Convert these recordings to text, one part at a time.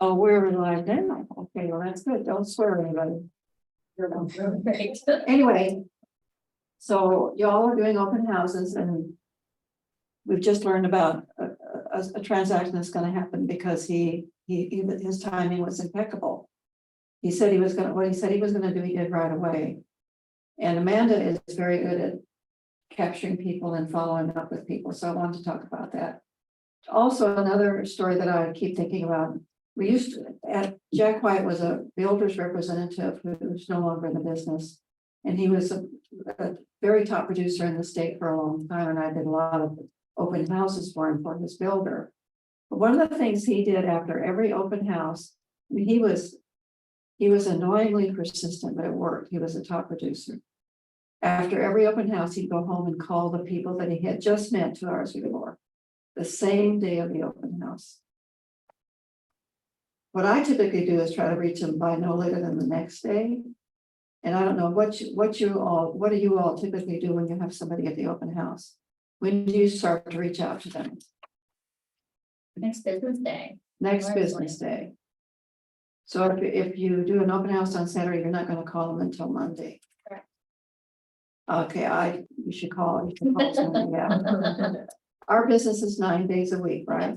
Oh, we're live now. Okay, well, that's good. Don't swear anybody. Anyway. So y'all are doing open houses and. We've just learned about a transaction that's gonna happen because his timing was impeccable. He said he was gonna, what he said he was gonna do, he did right away. And Amanda is very good at capturing people and following up with people, so I wanted to talk about that. Also, another story that I keep thinking about, we used to, Jack White was a builder's representative who's no longer in the business. And he was a very top producer in the state for a long time, and I did a lot of open houses for him for his builder. But one of the things he did after every open house, I mean, he was annoyingly persistent, but it worked. He was a top producer. After every open house, he'd go home and call the people that he had just met 2 hours before, the same day of the open house. What I typically do is try to reach them by no later than the next day. And I don't know what do you all typically do when you have somebody at the open house? When do you start to reach out to them? Next business day. Next Right. business day. So if you do an open house on Saturday, you're not gonna call them until Monday. Correct. Okay, you should call somebody, yeah. Our business is 9 days a week, right?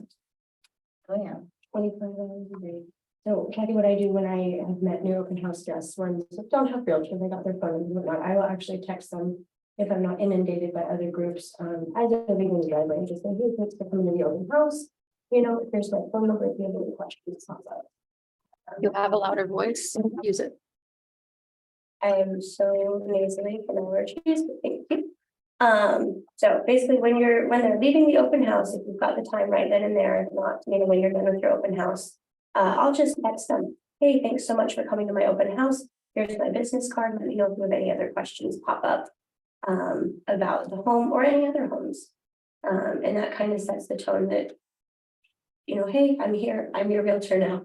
Oh, yeah. 25 hours a day. So Kathy, what I do when I have met new open house guests, when they don't have realtors, they got their phone and whatnot, I will actually text them if I'm not inundated by other groups. As a legal guideline, just say, hey, thanks for coming to the open house. You know, here's my phone number if you have any questions. You have a louder voice, use it. I am so nasally from allergies, but thank you. So basically when they're leaving the open house, if you've got the time right then and there, if not, when you're done with your open house, I'll just text them, hey, thanks so much for coming to my open house. Here's my business card. Let me know if you have any other questions pop up about the home or any other homes. And that kind of sets the tone that, hey, I'm here, I'm your realtor now.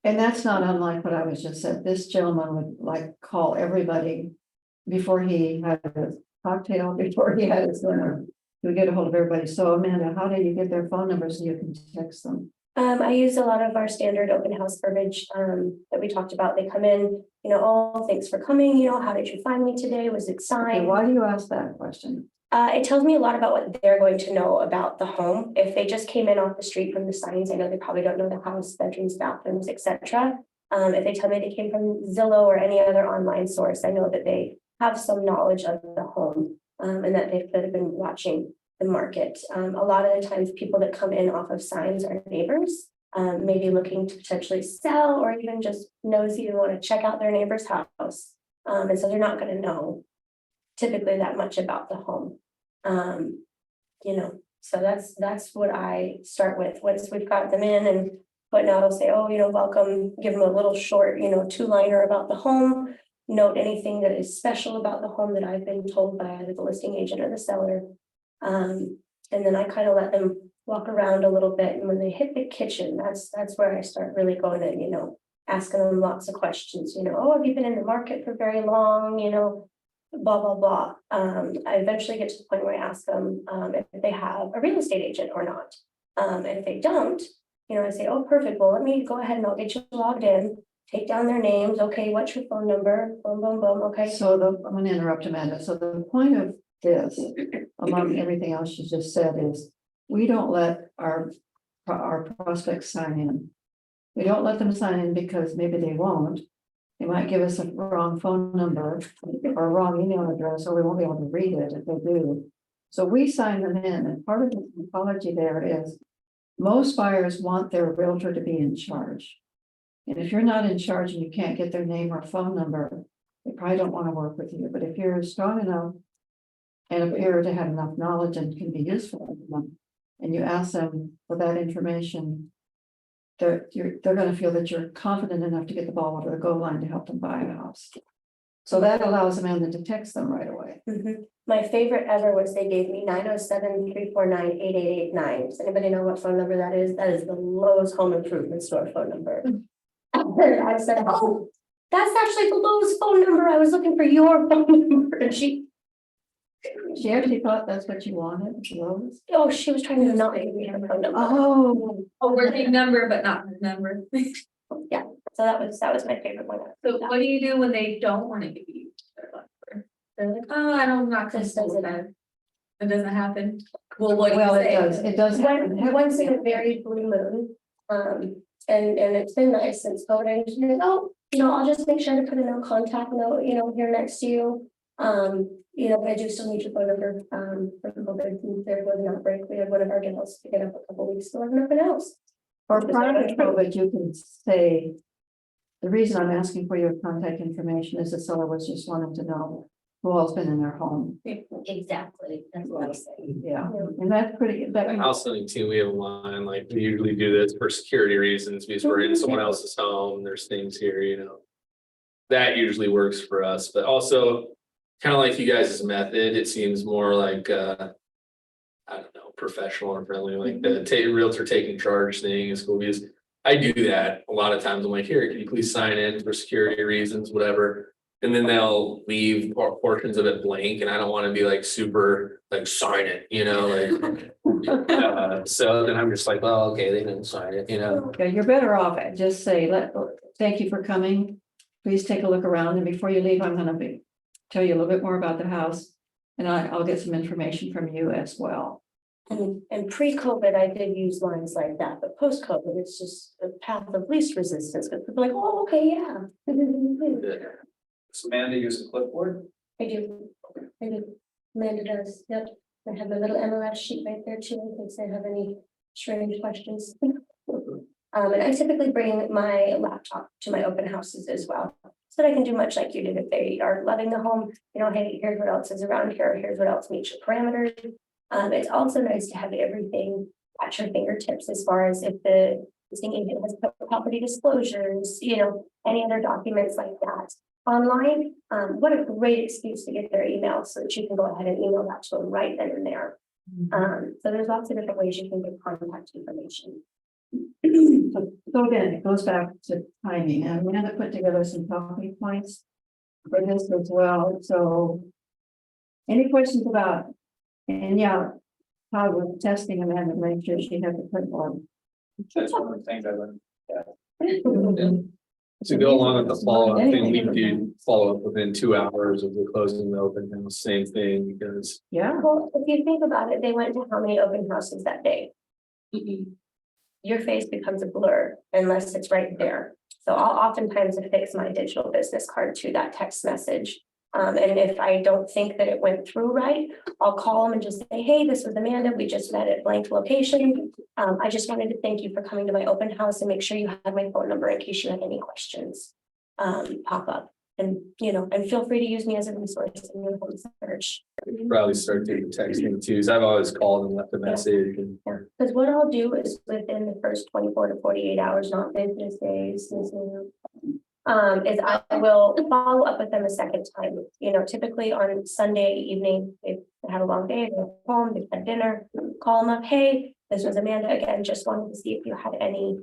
And that's not unlike what I was just said. This gentleman would like call everybody before he had a cocktail, before he had his dinner. He would get a hold of everybody. So Amanda, how do you get their phone numbers so you can text them? I use a lot of our standard open house verbiage that we talked about. They come in, oh, thanks for coming, how did you find me today? Was it Okay, signed? why do you ask that question? It tells me a lot about what they're going to know about the home. If they just came in off the street from the signs, I know they probably don't know the house, bedrooms, bathrooms, etc. If they tell me they came from Zillow or any other online source, I know that they have some knowledge of the home and that they could have been watching the market. A lot of the times people that come in off of signs are neighbors, maybe looking to potentially sell or even just nosy and want to check out their neighbor's house. And so they're not going to know typically that much about the home. So that's what I start with. Once we've got them in and whatnot, I'll say, oh, welcome, give them a little short, 2-liner about the home, note anything that is special about the home that I've been told by either the listing agent or the seller. And then I kind of let them walk around a little bit. And when they hit the kitchen, that's where I start really going in, asking them lots of questions, oh, have you been in the market for very long, blah, blah, blah. I eventually get to the point where I ask them if they have a real estate agent or not. And if they don't, I say, oh, perfect. Well, let me go ahead and I'll get you logged in, take down their names. Okay, what's your phone number? Boom, boom, boom. Okay. So I'm going to interrupt Amanda. So the point of this, among everything else you just said, is we don't let our prospects sign in. We don't let them sign in because maybe they won't. They might give us a wrong phone number or a wrong email address, or we won't be able to read it if they do. So we sign them in, and part of the psychology there is most buyers want their realtor to be in charge. And if you're not in charge and you can't get their name or phone number, they probably don't want to work with you. But if you're strong enough and appear to have enough knowledge and can be useful to them, and you ask them for that information, they're going to feel that you're confident enough to get the ball over the goal line to help them buy a house. So that allows Amanda to text them right away. My favorite ever was they gave me 907-349-8889. Does anybody know what phone number that is? That is the Lowe's Home Improvement Store phone number. I said, oh, that's actually the Lowe's phone number. I was looking for your phone number. And she She actually thought that's what you wanted, Rose? Oh, she was trying to not give me her phone number. Oh. A working number, but not the number. So that was my favorite one. So what do you do when they don't want to give you their number? They're like, oh, I'm not This comfortable with doesn't- that. It doesn't happen. Well, what do you Well, it say? does, it does. Once in a very blue moon, and it's been nice since COVID, and she's like, oh, I'll just make sure to put a no contact note, here next to you. But I do still need your phone number, for COVID, since there was an outbreak, we had one of our gals pick it up a couple weeks ago, and nothing else. Or prior to COVID, you can say, the reason I'm asking for your contact information is the seller was just wanting to know who else been in their home. Exactly, that's what I'm saying. Yeah, and that's pretty, that, House hunting too, we have a line, like, we usually do this for security reasons, because we're in someone else's home, there's things here, That usually works for us, but also, kind of like you guys' method, it seems more like, I don't know, professional or friendly, like the realtor taking charge thing is cool, because I do that a lot of times, I'm like, here, can you please sign in for security reasons, whatever. And then they'll leave portions of it blank, and I don't want to be like super, like, sign it, so then I'm just like, well, okay, they didn't sign it, yeah, you're better off at just say, thank you for coming. Please take a look around, and before you leave, I'm gonna tell you a little bit more about the house. And I'll get some information from you as well. And pre-COVID, I did use lines like that, but post-COVID, it's just a path of least resistance, because people are like, oh, okay, yeah. Does Amanda use a clipboard? I do. Amanda does, yep. I have my little MLS sheet right there too, in case I have any strange questions. And I typically bring my laptop to my open houses as well, so that I can do much like you did. If they are loving the home, hey, here's what else is around here, here's what else meets your parameters. It's also nice to have everything at your fingertips, as far as if the listing agent has put property disclosures, any other documents like that online. What a great excuse to get their email, so that you can go ahead and email that to them right then and there. So there's lots of different ways you can get contact information. So again, it goes back to timing, and we're gonna put together some talking points for this as well, so. Any questions about, and yeah, how we're testing Amanda, make sure she has a clipboard. That's one of the things I learned. To go along with the follow-up thing, we do follow up within 2 hours of the closing the open house, same thing, because. Yeah, Well, if you think about it, they went to how many open houses that day? Your face becomes a blur unless it's right there. So I'll oftentimes affix my digital business card to that text message. And if I don't think that it went through right, I'll call them and just say, hey, this was Amanda. We just met at blank location. I just wanted to thank you for coming to my open house, and make sure you have my phone number in case you have any questions pop up. And, and feel free to use me as a resource in your home search. Probably start doing texting too, so I've always called and left a message and. Because what I'll do is within the first 24 to 48 hours, not business days, is I will follow up with them a second time. Typically on Sunday evening, they've had a long day, they're home, they've had dinner, call them up, hey, this was Amanda again, just wanted to see if you had any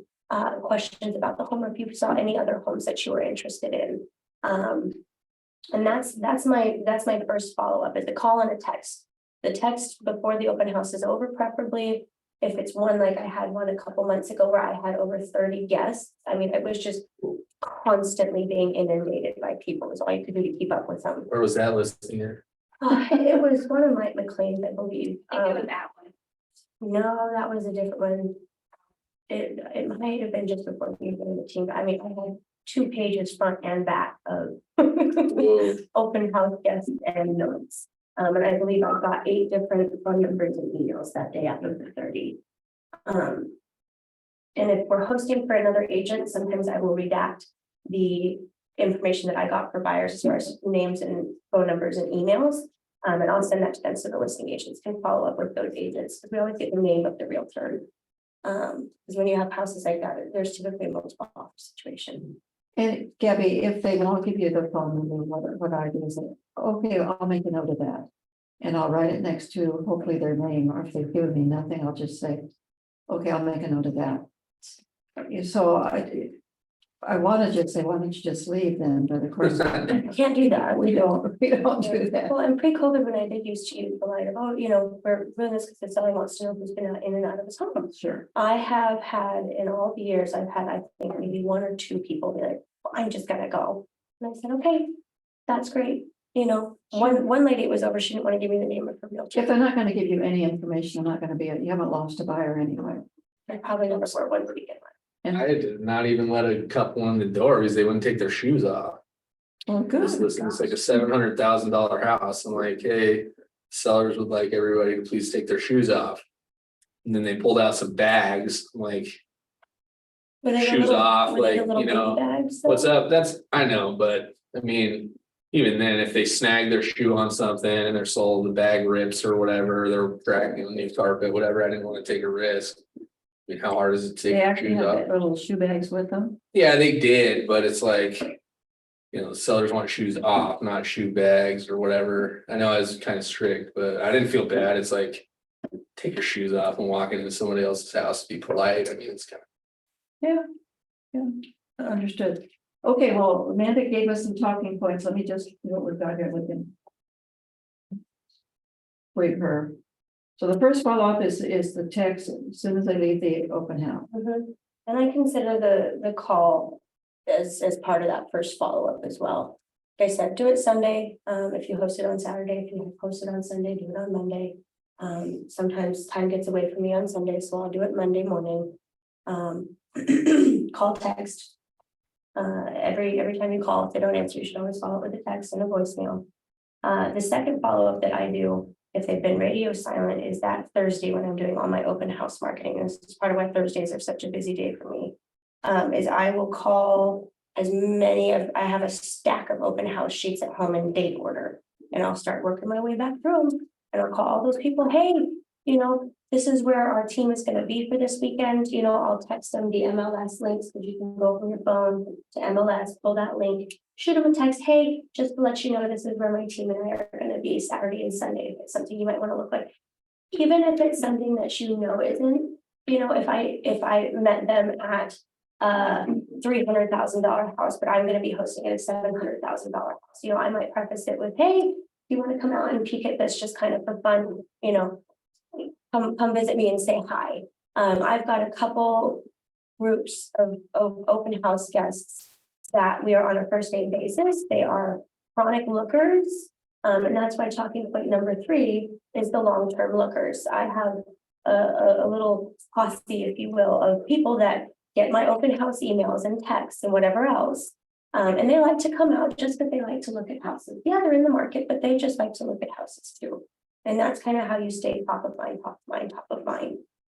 questions about the home, or if you saw any other homes that you were interested in. And that's my first follow-up, is a call and a text. The text before the open house is over, preferably. If it's one like I had one a couple months ago where I had over 30 guests, it was just constantly being inundated by people. Is all you could do to keep up with them. Where was that listing at? It was one of Mike McLean's, I believe. I think it was that one. No, that was a different one. It might have been just before we were in the team. I had 2 pages front and back of open house guests and notes. And I believe I've got 8 different phone numbers and emails that day out of the 30. And if we're hosting for another agent, sometimes I will redact the information that I got for buyers, as far as names and phone numbers and emails. And I'll send that to them, so the listing agents can follow up with those agents, because we always get the name of the realtor. Because when you have houses like that, there's typically a multiple offer situation. and Gabby, if they won't give you the phone number, what I do is, okay, I'll make a note of that. And I'll write it next to hopefully their name, or if they've given me nothing, I'll just say, okay, I'll make a note of that. So I wanna just say, why don't you just leave then, but of course. Can't do that. We don't do that. Well, and pre-COVID, when I did used to use the line of, oh, we're doing this because somebody wants to know who's been in and out of his home. Sure. I have had, in all the years, I've had, I think, maybe one or two people be like, well, I'm just gonna go. And I said, okay, that's great. One lady it was over, she didn't want to give me the name of her realtor. If they're not gonna give you any information, they're not gonna be, you haven't lost a buyer anyway. I probably never were one to begin with. I did not even let a couple in the door because they wouldn't take their shoes off. Well, This is like a $700,000 house. I'm like, hey, sellers would like everybody to please take their shoes off. And then they pulled out some bags, I'm like, Were they the shoes little- off, were they the like, little you know, baby bags, though? what's up? That's, I know, but I mean, even then, if they snag their shoe on something and they're sold, the bag rips or whatever, they're dragging on the carpet, whatever, I didn't want to take a risk. I mean, how hard is it to They take your actually shoes have off? that little shoe bags with them. Yeah, they did, but it's like, sellers want shoes off, not shoe bags or whatever. I know I was kind of strict, but I didn't feel bad. It's like, take your shoes off and walk into somebody else's house, be polite. I mean, it's kind of. Yeah, understood. Okay, well, Amanda gave us some talking points. Let me just, see what we've got here with him. Wait her. So the first follow-up is the text as soon as they leave the open house. Mhm. And I consider the call as part of that first follow-up as well. Like I said, do it Sunday, if you host it on Saturday, if you host it on Sunday, do it on Monday. Sometimes time gets away from me on Sunday, so I'll do it Monday morning. Call, text. Every time you call, if they don't answer, you should always follow up with a text and a voicemail. The second follow-up that I do, if they've been radio silent, is that Thursday when I'm doing all my open house marketing. This is part of why Thursdays are such a busy day for me. Is I will call as many of, I have a stack of open house sheets at home in date order. And I'll start working my way back through them. And I'll call all those people, hey, this is where our team is gonna be for this weekend. I'll text them the MLS links, because you can go from your phone to MLS, pull that link, shoot them a text, hey, just to let you know, this is where my team and I are gonna be Saturday and Sunday. If it's something you might want to look like. Even if it's something that isn't, if I met them at $300,000 house, but I'm gonna be hosting it at $700,000 house. I might preface it with, hey, you want to come out and peek at this just kind of for fun, come visit me and say hi. I've got a couple groups of open house guests that we are on a first name basis. They are chronic lookers. And that's why talking point number 3 is the long-term lookers. I have a little posse, if you will, of people that get my open house emails and texts and whatever else. And they like to come out just because they like to look at houses. Yeah, they're in the market, but they just like to look at houses too. And that's kind of how you stay top of mind.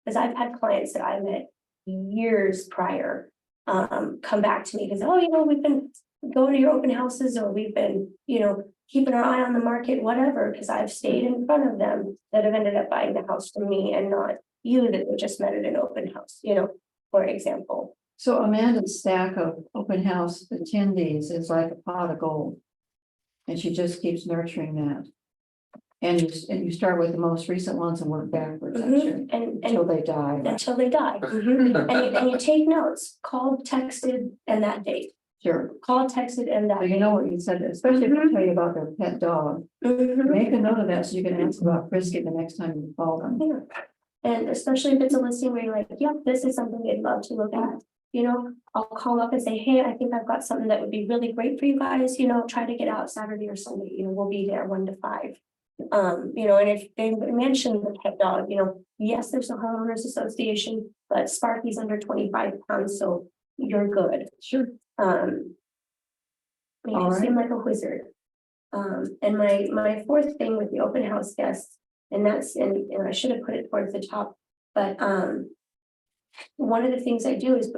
Because I've had clients that I met years prior come back to me because, we've been going to your open houses, or we've been, keeping our eye on the market, whatever, because I've stayed in front of them that have ended up buying the house from me and not you that they just met at an open house, for example. So Amanda's stack of open house attendees is like a pot of gold. And she just keeps nurturing that. And you start with the most recent ones and work backwards, actually, until they die. Until they die. And you take notes, called, texted, and that date. Sure. Called, texted, and that. So you know what you said, especially if they tell you about their pet dog. Mhm. Make a note of that so you can ask about Frisky the next time you call them. Yeah. And especially if it's a listing where you're like, yep, this is something they'd love to look at. I'll call up and say, hey, I think I've got something that would be really great for you guys, try to get out Saturday or Sunday, we'll be there 1 to 5. And if they mention the pet dog, yes, there's a homeowners association, but Sparky's under 25 pounds, so you're good. Sure. You All seem right. like a wizard. And my fourth thing with the open house guests, and that's, and I should have put it towards the top, but one of the things I do is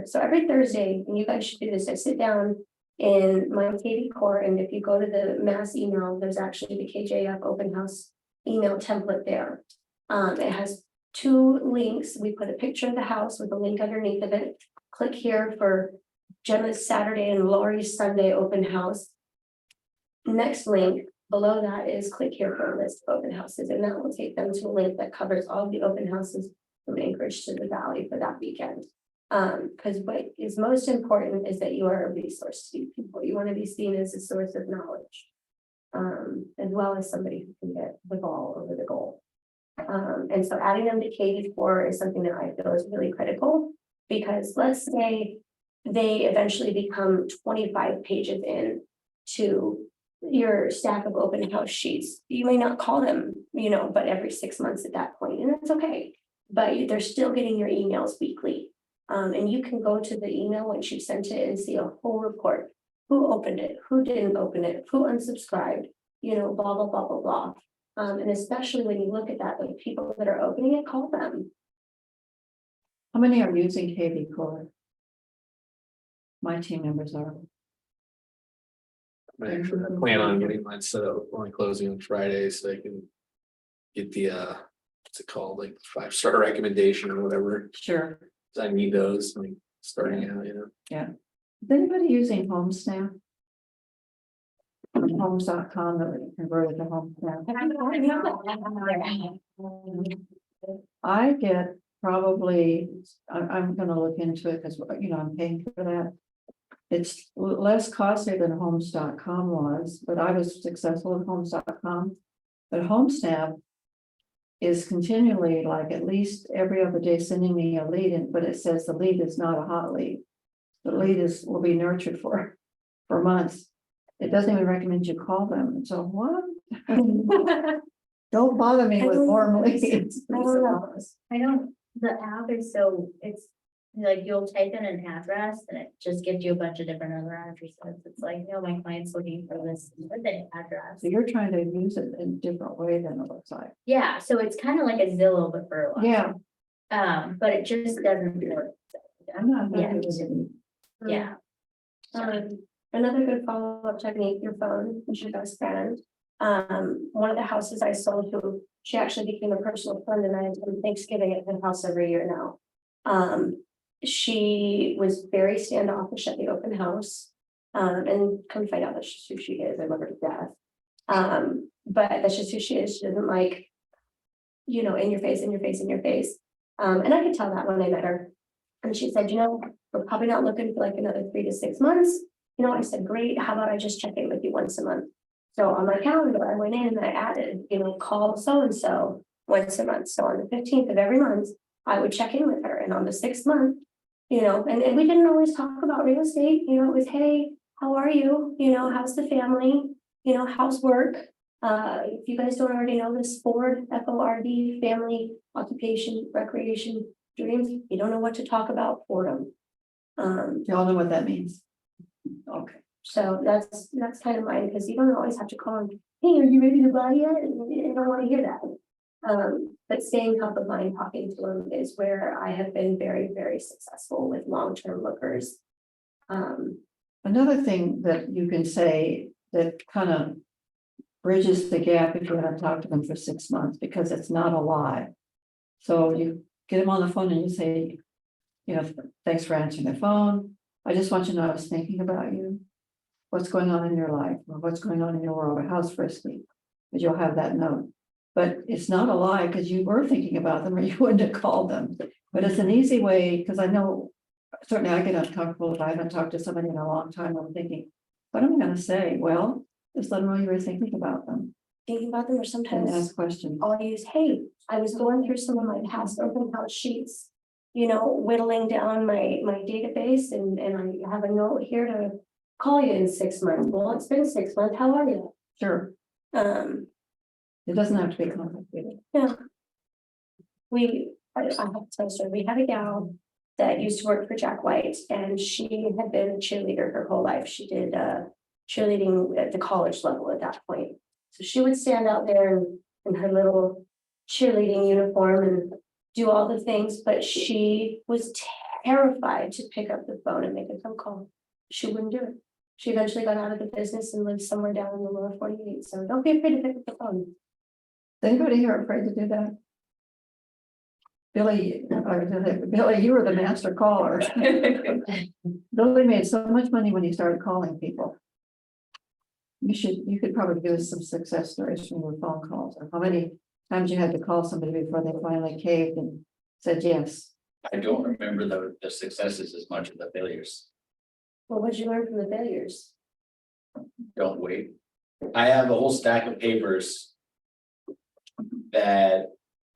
so every Thursday, and you guys should do this, I sit down in my KV core, and if you go to the mass email, there's actually the KJF open house email template there. It has 2 links. We put a picture of the house with a link underneath of it. Click here for Gemma's Saturday and Lori's Sunday open house. Next link below that is click here for a list of open houses, and that will take them to a link that covers all the open houses from Anchorage to the Valley for that weekend. Because what is most important is that you are a resource to people. You want to be seen as a source of knowledge. As well as somebody who can get the ball over the goal. And so adding them to KV4 is something that I feel is really critical. Because let's say they eventually become 25 pages in to your stack of open house sheets. You may not call them, but every 6 months at that point, and that's okay. But they're still getting your emails weekly. And you can go to the email once you sent it and see a whole report. Who opened it, who didn't open it, who unsubscribed, blah, blah, blah, blah, blah. And especially when you look at that, the people that are opening it, call them. How many are using KV Core? My team members are. I plan on getting mine set up, only closing on Friday, so I can get the, what's it called, like 5-star recommendation or whatever. Sure. 'Cause I need those, like, starting out, Is anybody using HomeSnap? Homes.com that we converted to HomeSnap. I get probably, I'm gonna look into it because, I'm paying for that. It's less costly than Homes.com was, but I was successful with Homes.com. But HomeSnap is continually, like, at least every other day sending me a lead, but it says the lead is not a hot lead. The lead will be nurtured for months. It doesn't even recommend you call them. So what? Don't bother me with warm leads. I don't, the app is so, it's like you'll type in an address and it just gives you a bunch of different other addresses. It's like, my client's looking for this specific address. So you're trying to use it in a different way than it looks like. Yeah, so it's kind of like a Zillow, but for a lot. Yeah, But it just doesn't work. I'm not Yeah. happy with it. Yeah. Another good follow-up technique, your phone is your best friend. One of the houses I sold to, she actually became a personal friend, and I attend Thanksgiving at her house every year now. She was very standoffish at the open house. And come find out that's just who she is. I love her to death. But that's just who she is. She doesn't like, in your face, in your face, in your face. And I could tell that when I met her. And she said, we're probably not looking for like another 3 to 6 months. I said, great, how about I just check in with you once a month? So on my calendar, I went in and I added, call so-and-so once a month. So on the 15th of every month, I would check in with her. And on the 6th month, and we didn't always talk about real estate, it was, hey, how are you? How's the family? How's work? If you guys don't already know this, Ford, FORD, family, occupation, recreation, dreams, you don't know what to talk about for them. Y'all know what that means? Okay. So that's kind of mine, because you don't always have to call them, hey, are you ready to buy yet? And I don't want to hear that. But staying top of mind, talking to them is where I have been very, very successful with long-term lookers. Another thing that you can say that kind of bridges the gap if you haven't talked to them for 6 months, because it's not a lie. So you get them on the phone and you say, thanks for answering the phone. I just want you to know I was thinking about you. What's going on in your life, or what's going on in your world, or how's Frisky? But you'll have that note. But it's not a lie, because you were thinking about them or you wouldn't have called them. But it's an easy way, because I know certainly I get uncomfortable if I haven't talked to somebody in a long time. I'm thinking, what am I going to say? Well, just let them know you were thinking about them. Thinking about them, or And sometimes ask questions. I'll use, hey, I was going through some of my past open house sheets, whittling down my database, and I have a note here to call you in 6 months. Well, it's been 6 months. How are you? Sure, Um, it doesn't have to be complicated. I have to tell a story. We had a gal that used to work for Jack White, and she had been a cheerleader her whole life. She did cheerleading at the college level at that point. So she would stand out there in her little cheerleading uniform and do all the things, but she was terrified to pick up the phone and make a phone call. She wouldn't do it. She eventually got out of the business and lived somewhere down in the lower 48. So don't be afraid to pick up the phone. Is anybody here afraid to do that? Billy, you were the master caller. Billy made so much money when he started calling people. You could probably give us some success stories from your phone calls, or how many times you had to call somebody before they finally caved and said yes. I don't remember the successes as much as the failures. Well, what'd you learn from the failures? Don't wait. I have a whole stack of papers that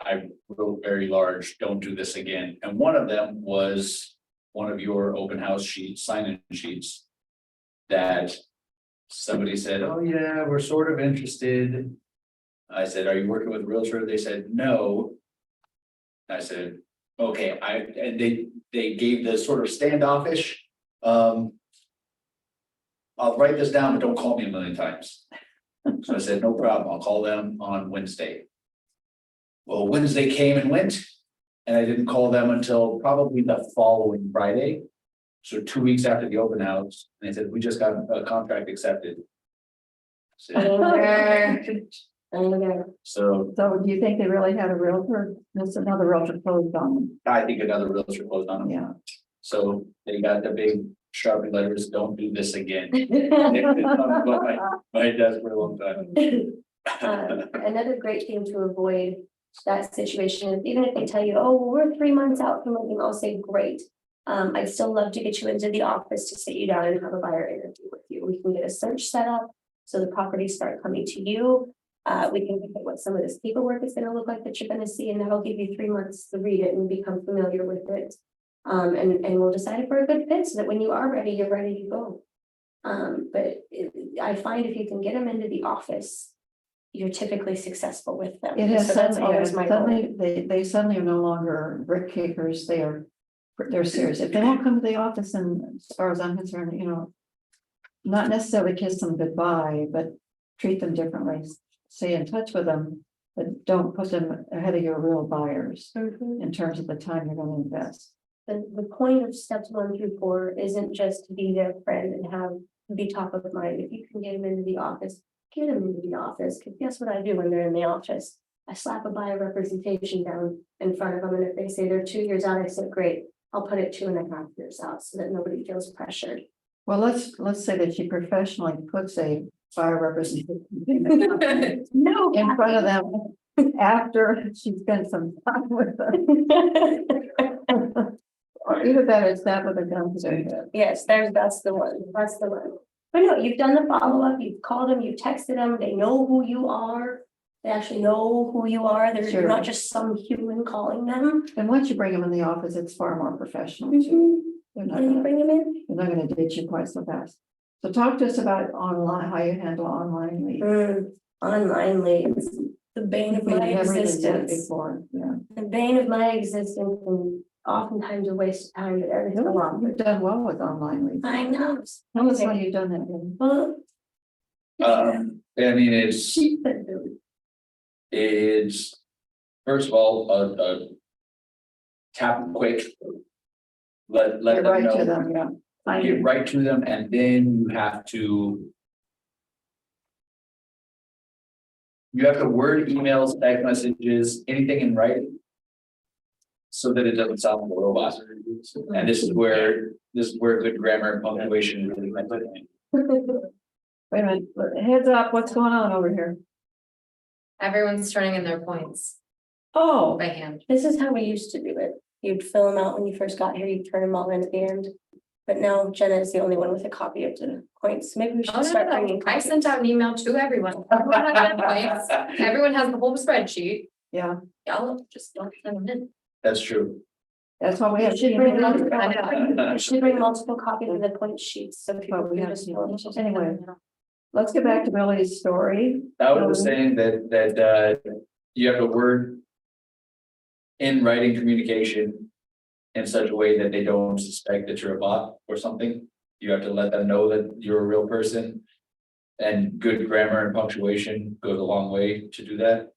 I wrote very large, don't do this again. And one of them was one of your open house sheets, sign-in sheets. That somebody said, oh yeah, we're sort of interested. I said, are you working with a realtor? They said, no. I said, okay, and they gave the sort of standoffish. I'll write this down, but don't call me a million times. So I said, no problem, I'll call them on Wednesday. Well, Wednesday came and went, and I didn't call them until probably the following Friday. So 2 weeks after the open house, and they said, we just got a contract accepted. So So do you think they really had a realtor? There's another realtor closed on them. I think another realtor closed on them. Yeah. So they got the big Sharpie letters, don't do this again. It's on my desk for a long time. Another great thing to avoid that situation is even if they tell you, oh, well, we're 3 months out from looking, I'll say, great. I'd still love to get you into the office to sit you down and have a buyer interview with you. We can get a search set up. So the properties start coming to you. We can look at what some of this paperwork is gonna look like that you're gonna see, and that'll give you 3 months to read it and become familiar with it. And we'll decide if we're a good fit so that when you are ready, you're ready to go. I find if you can get them into the office, you're typically successful with them. It has So that's suddenly, always my goal. they suddenly are no longer brick kickers. They're serious. If they won't come to the office, and as far as I'm concerned, not necessarily kiss them goodbye, but treat them differently. Stay in touch with them, but don't put them ahead of your real buyers in terms of the time you're going to invest. The point of steps 1 through 4 isn't just to be their friend and be top of mind. If you can get them into the office, get them into the office. Because guess what I do when they're in the office? I slap a buyer representation down in front of them. And if they say they're 2 years out, I said, great, I'll put it 2.5 years out so that nobody feels pressured. Well, let's say that she professionally puts a buyer representation No. in front of them after she spent some time with them. Or either that or stab with a gun to their head. Yes, that's the one. That's the one. But no, you've done the follow-up, you've called them, you've texted them, they know who you are. They actually know who you are. They're Sure. you're not just some human calling them. And once you bring them in the office, it's far more professional too. They're not And you gonna, bring them in. they're not gonna ditch you quite so fast. So talk to us about online, how you handle online leads. Online leads, the bane of We've my never did that existence. before, yeah. The bane of my existence and oftentimes a waste of time, but every so often. You've done well with online leads. I know. Tell us how you've done that, Debbie. Well, I mean, it's she said that. is, first of all, tap them quick. Let Get them right to know, them, yeah. Find get it. right to them, and then you have to. You have to word emails, text messages, anything in writing. So that it doesn't sound like a robot. And this is where good grammar and punctuation really comes in. Wait a minute, heads up, what's going on over here? Everyone's turning in their points Oh, by hand. This is how we used to do it. You'd fill them out when you first got here, you'd turn them all in at the end. But now Jenna is the only one with a copy of the points. Maybe we Oh, should start bringing. I sent out an email to everyone. Everyone has their points. Everyone has the whole spreadsheet. yeah, Y'all just don't send them in. That's true. that's why we have. You should bring multiple, I know. you should bring multiple copies of the point sheets, so people But we can have just. to- Anyway, let's get back to Billy's story. I was just saying that you have to word. In writing communication. In such a way that they don't suspect that you're a bot or something. You have to let them know that you're a real person. And good grammar and punctuation goes a long way to do that.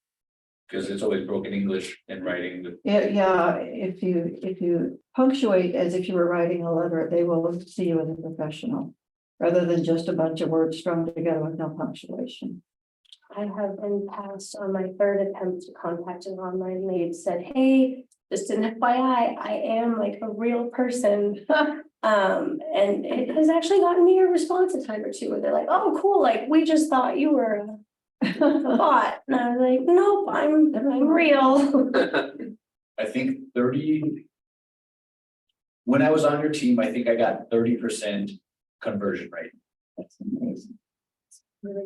Because it's always broken English in writing, but Yeah, if you punctuate as if you were writing a letter, they will see you as a professional. Rather than just a bunch of words strung together with no punctuation. I have been passed on my 3rd attempt to contact an online lead, said, hey, just an FYI, I am like a real person. And it has actually gotten me a response a time or two where they're like, oh, cool, like, we just thought you were a bot. And I was like, nope, I'm real. I think 30. When I was on your team, I think I got 30% conversion rate. That's amazing.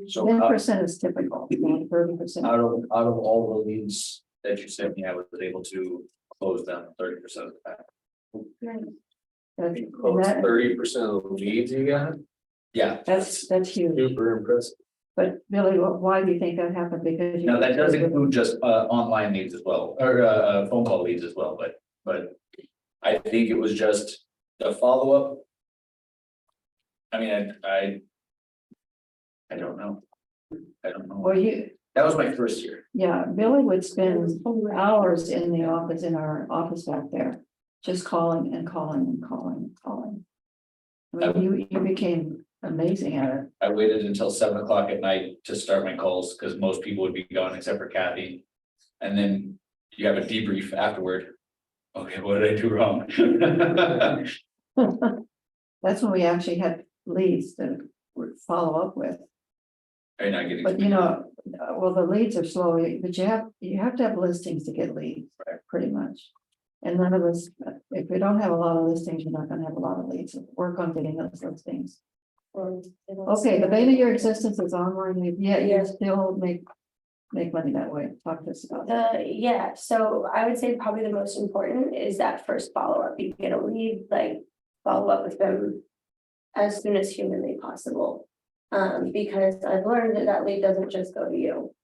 So 10% is typical, 30%. out of all the leads that you sent me, I was able to close them 30% of the time. That's 30% of the leads you got, Yeah, that's huge. super impressive. But Billy, why do you think that happened? Because you. now that does include just online leads as well, or phone call leads as well, but I think it was just the follow-up. I mean, I don't know. I don't know. Well, you, That was my first year. yeah, Billy would spend hours in the office, in our office back there, just calling and calling and calling and calling. I mean, you became amazing at it. I waited until 7 o'clock at night to start my calls, because most people would be gone except for Kathy. And then you have a debrief afterward. Okay, what did I do wrong? That's when we actually had leads to follow up with. Are you not getting? But you know, well, the leads are slow, but you have to have listings to get leads, Right. pretty much. And none of us, if we don't have a lot of listings, you're not gonna have a lot of leads. Work on getting those listings. Okay, the bane of your existence is online lead, yeah, you still make money that way. Talk to us about that. Yeah, so I would say probably the most important is that first follow-up. You get a lead, like, follow up with them as soon as humanly possible. Because I've learned that lead doesn't just go to you.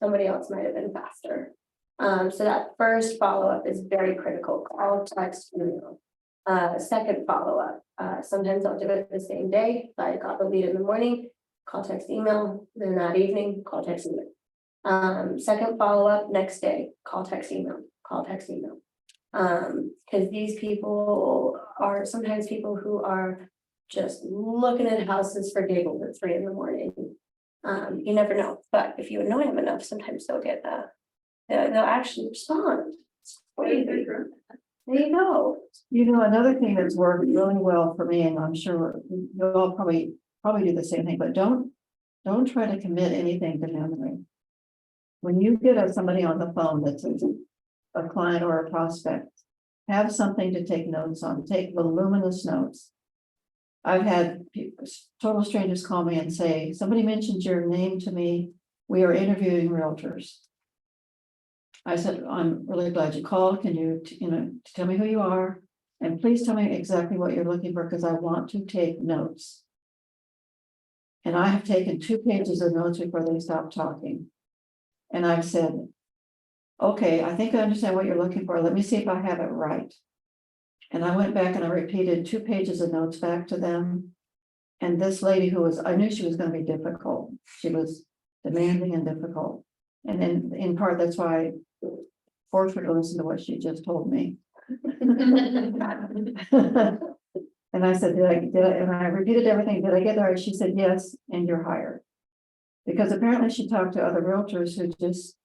Somebody else might have been faster. So that first follow-up is very critical. Call, text, email. Second follow-up, sometimes I'll do it the same day. If I got the lead in the morning, call, text, email, then that evening, call, text, email. Second follow-up, next day, call, text, email, call, text, email. Because these people are sometimes people who are just looking at houses for giggles at 3 a.m. You never know, but if you annoy them enough, sometimes they'll get they'll actually respond. It's crazy. There you go. You know, another thing that's worked really well for me, and I'm sure you'll all probably do the same thing, but don't try to commit anything to memory. When you get somebody on the phone that's a client or a prospect, have something to take notes on, take voluminous notes. I've had total strangers call me and say, somebody mentioned your name to me. We are interviewing realtors. I said, I'm really glad you called. Can you, tell me who you are? And please tell me exactly what you're looking for, because I want to take notes. And I have taken 2 pages of notes before they stopped talking. And I've said, okay, I think I understand what you're looking for. Let me see if I have it right. And I went back and I repeated 2 pages of notes back to them. And this lady I knew she was going to be difficult. She was demanding and difficult. And then in part, that's why I forced her to listen to what she just told me. And I said, did I, and I repeated everything. Did I get it right? She said, yes, and you're hired. Because apparently she talked to other realtors who just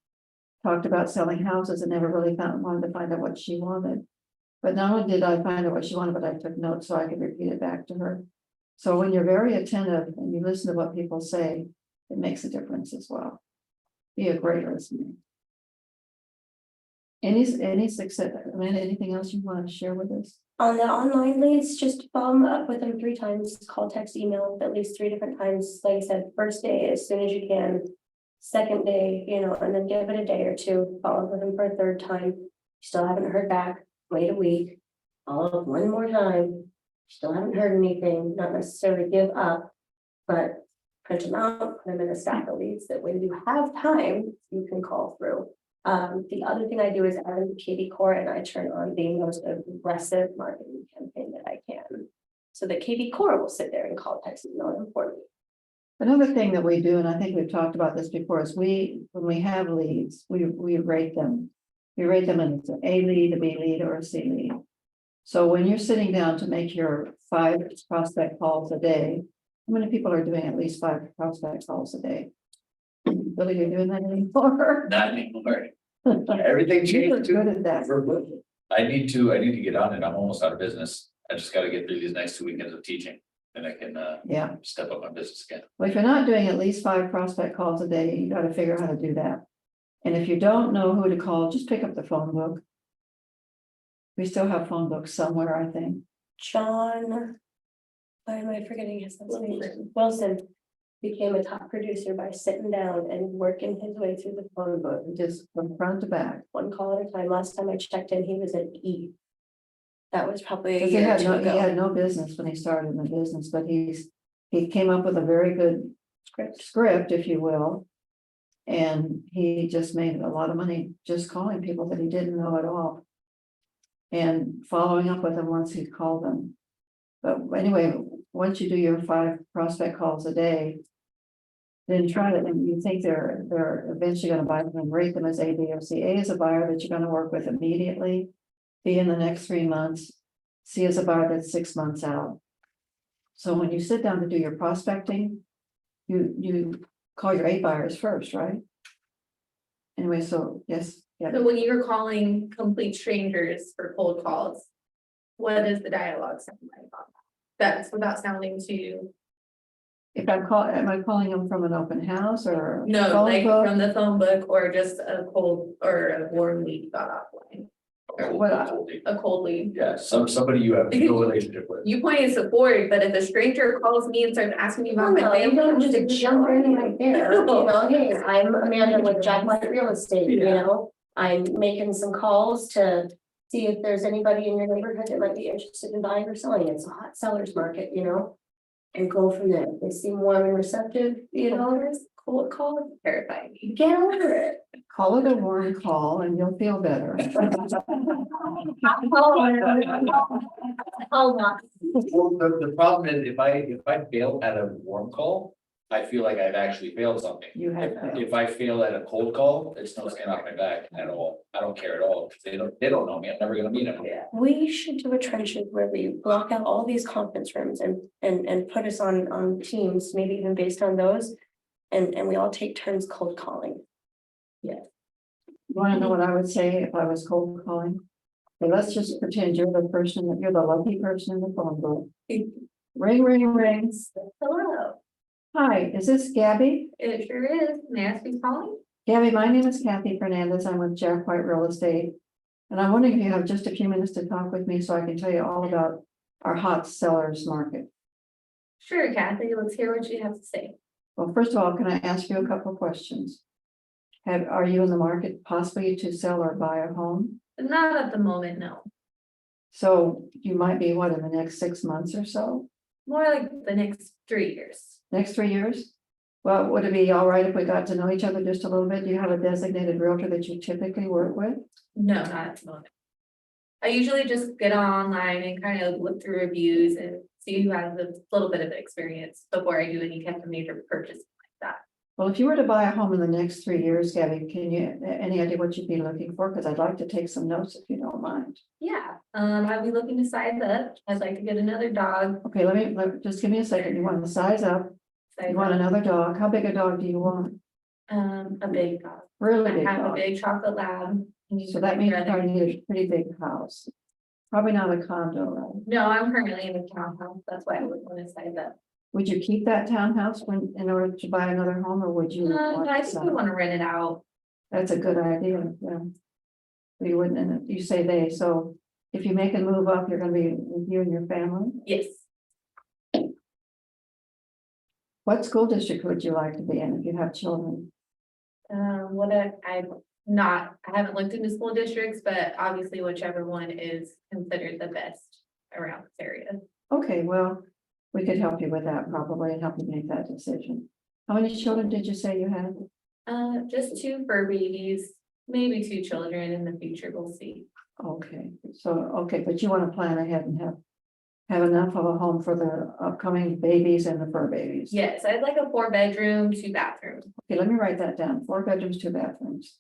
talked about selling houses and never really wanted to find out what she wanted. But not only did I find out what she wanted, but I took notes so I could repeat it back to her. So when you're very attentive and you listen to what people say, it makes a difference as well. Be a great listener. Any success, Amanda, anything else you want to share with us? On the online leads, just follow up with them 3 times, call, text, email, at least 3 different times. Like I said, first day as soon as you can, second day, and then give it a day or 2, follow up with them for a 3rd time. Still haven't heard back, wait a week, follow up 1 more time, still haven't heard anything, not necessarily give up, but print them out, put them in a stack of leads that when you have time, you can call through. The other thing I do is add in the KV core, and I turn on the most aggressive marketing campaign that I can. So the KV core will sit there and call, text, email them for me. Another thing that we do, and I think we've talked about this before, is when we have leads, we rate them. We rate them as an A lead, a B lead, or a C lead. So when you're sitting down to make your 5 prospect calls a day, how many people are doing at least 5 prospect calls a day? Billy, you're doing that anymore? Not anymore. Everything You're changed. good at that. I need to get on it. I'm almost out of business. I just gotta get through these next 2 weekends of teaching. Then I can Yeah. step up my business again. Well, if you're not doing at least 5 prospect calls a day, you got to figure out how to do that. And if you don't know who to call, just pick up the phone book. We still have phone books somewhere, I think. John. Why am I forgetting his last name? Wilson became a top producer by sitting down and working his way through the phone book, Just from front to back. one call at a time. Last time I checked in, he was at E. That was probably a Because he year or had two no, he ago. had no business when he started in the business, but he came up with a very good script, if you will. And he just made a lot of money just calling people that he didn't know at all. And following up with them once he called them. But anyway, once you do your 5 prospect calls a day. Then try to, and you think they're eventually gonna buy them and rate them as A, B, or C. A is a buyer that you're gonna work with immediately. B in the next 3 months. C is a buyer that's 6 months out. So when you sit down to do your prospecting, you call your A buyers first, right? Anyway, so yes, yeah. So when you're calling complete strangers for cold calls, what does the dialogue sound like? That's without sounding too, If am I calling them from an open house or? no, phone like book? from the phone book or just a cold or a warm lead got offline, a cold lead. Yeah, somebody you have no relationship with. You pointed support, but if a stranger calls me and starts asking me about my No, you family. don't just I'm jump in right there, you No. know, hey, I'm Amanda with Jack White Real Estate, you Yeah. know? I'm making some calls to see if there's anybody in your neighborhood that might be interested in buying or selling. It's a hot seller's market, you know? And go from there. They seem warm and receptive, you know, cold call is terrifying me. get over it. Call it a warm call and you'll feel better. Oh, no. Well, the problem is if I fail at a warm call, I feel like I've actually failed something. You have failed. If I fail at a cold call, it's no skin off my back at all. I don't care at all, because they don't know me. I'm never gonna meet them. We should do a trenches where we block out all these conference rooms and put us on teams, maybe even based on those. And we all take turns cold calling. You wanna know what I would say if I was cold calling? Okay, let's just pretend you're the person, that you're the lucky person in the phone book. Ring, ring, ring. Hello, Hi, is this Gabby? it sure is. May I ask who's calling? Gabby, my name is Kathy Fernandez. I'm with Jack White Real Estate. And I'm wondering if you have just a few minutes to talk with me so I can tell you all about our hot sellers market. Sure, Kathy, let's hear what you have to say. Well, first of all, can I ask you a couple of questions? Are you in the market possibly to sell or buy a home? Not at the moment, no. So you might be what, in the next 6 months or so? More like the next 3 years. Next 3 years? Well, would it be all right if we got to know each other just a little bit? Do you have a designated realtor that you typically work with? No, not at the moment. I usually just get online and kind of look through reviews and see who has a little bit of experience before I do any kind of major purchase like that. Well, if you were to buy a home in the next 3 years, Gabby, can you, any idea what you'd be looking for? Because I'd like to take some notes if you don't mind. Yeah, I'll be looking to size up. I'd like to get another dog. Okay, just give me a second. You want to size up, size you want up, another dog. How big a dog do you want? A big dog. Really I big have a dog. big chocolate lab. So that means you probably need a pretty big house. Probably not a condo, right? No, I'm currently in a townhouse. That's why I would want to size up. Would you keep that townhouse in order to buy another home, or would you? want I to think sell we it? want to rent it out. That's a good idea, yeah. You wouldn't, and you say they, so if you make a move up, you're gonna be with you and your family. Yes. What school district would you like to be in if you have children? I haven't looked into school districts, but obviously whichever one is considered the best around this area. Okay, well, we could help you with that probably and help you make that decision. How many children did you say you had? Just 2 fur babies, maybe 2 children in the future, we'll see. Okay, so, okay, but you want to plan ahead and have enough of a home for the upcoming babies and the fur babies. Yes, I'd like a 4-bedroom, 2 bathrooms. Okay, let me write that down. 4 bedrooms, 2 bathrooms.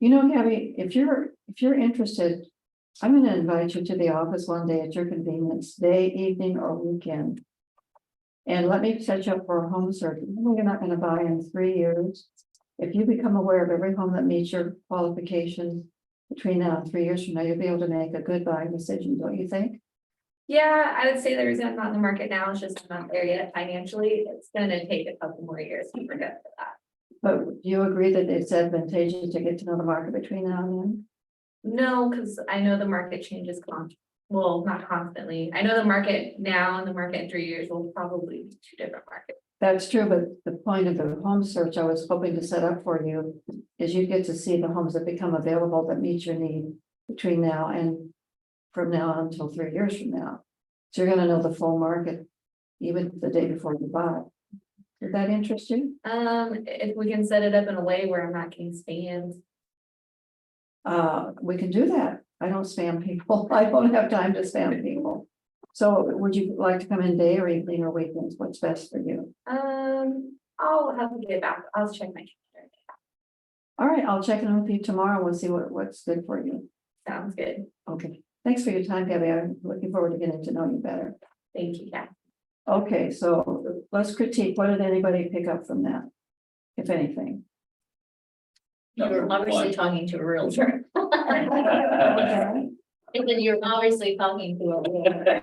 You know, Gabby, if you're interested, I'm gonna invite you to the office one day at your convenience, day, evening, or weekend. And let me set you up for a home search. You're not gonna buy in 3 years. If you become aware of every home that meets your qualifications between now and 3 years from now, you'll be able to make a good buying decision, don't you think? Yeah, I would say the reason I'm not in the market now is just I'm not there yet financially. It's gonna take a couple more years to forget for that. But do you agree that it's advantageous to get to know the market between now and then? No, because I know the market changes well, not constantly. I know the market now and the market in 3 years will probably be two different markets. That's true, but the point of the home search I was hoping to set up for you is you get to see the homes that become available that meet your need between now and from now on until 3 years from now. So you're gonna know the full market even the day before you buy. Did that interest you? If we can set it up in a way where I'm not getting spammed. We can do that. I don't spam people. I don't have time to spam people. So would you like to come in day or evening or weekends? What's best for you? I'll have to get back. I'll check my calendar. All right, I'll check in with you tomorrow. We'll see what's good for you. Sounds good. Okay, thanks for your time, Gabby. I'm looking forward to getting to know you better. Thank you, Kat. Okay, so let's critique. What did anybody pick up from that? If anything? You're Number obviously one. talking to a realtor. Okay. And then you're obviously talking to a realtor.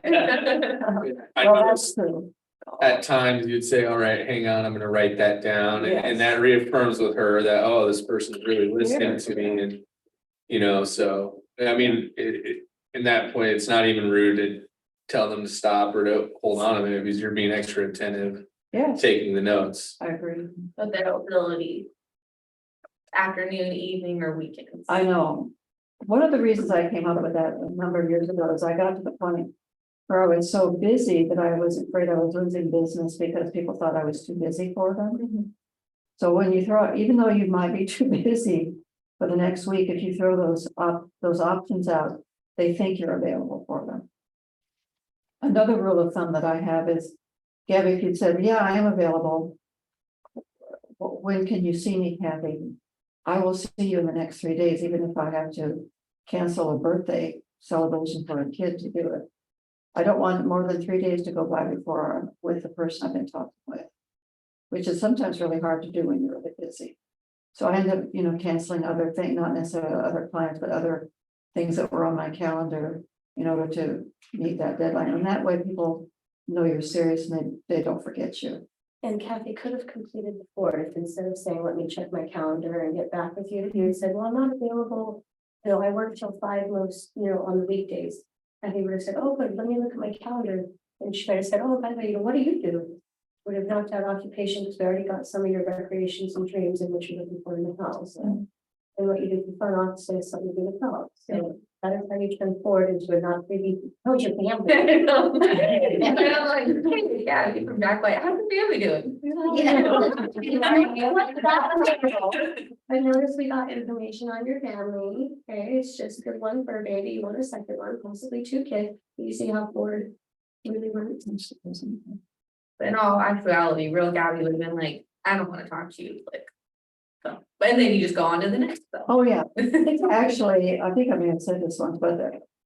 I Well, noticed that's true. at times you'd say, all right, hang on, I'm gonna write that down, and Yes. that reaffirms with her that, oh, this person's really listening to me, and. You know, so, I mean, in that point, it's not even rude to tell them to stop or to hold on a minute, because you're being extra attentive, Yes, taking the notes. I agree. But that ability. Afternoon, evening, or weekends. I know. One of the reasons I came up with that a number of years ago is I got to the point where I was so busy that I was afraid I was losing business because people thought I was too busy for them. So when you throw, even though you might be too busy for the next week, if you throw those options out, they think you're available for them. Another rule of thumb that I have is, Gabby, if you said, yeah, I am available. When can you see me, Kathy? I will see you in the next 3 days, even if I have to cancel a birthday celebration for a kid to do it. I don't want more than 3 days to go by before I'm with the person I've been talking with, which is sometimes really hard to do when you're really busy. So I end up, canceling other things, not necessarily other clients, but other things that were on my calendar in order to meet that deadline. And that way people know you're serious and they don't forget you. And Kathy could have completed the fourth instead of saying, let me check my calendar and get back with you. If you had said, well, I'm not available. I work till 5 most, on the weekdays. And he would have said, oh, good, let me look at my calendar. And she might have said, oh, by the way, what do you do? Would have knocked out occupation because we already got some of your recreations and dreams in which you're looking for in the house. And what you do for fun office is something to the house. So that is how you turn forward into a not really, how's your family? And I'm like, hey, yeah, you from Jack White, how's the family doing? I noticed we got information on your family. Okay, it's just good one for a baby. You want a second one, possibly 2 kids. You see how forward really works. In all actuality, real Gabby would have been like, I don't want to talk to you, like. So, but then you just go on to the next stuff. Oh, yeah. Actually, I think I may have said this once, but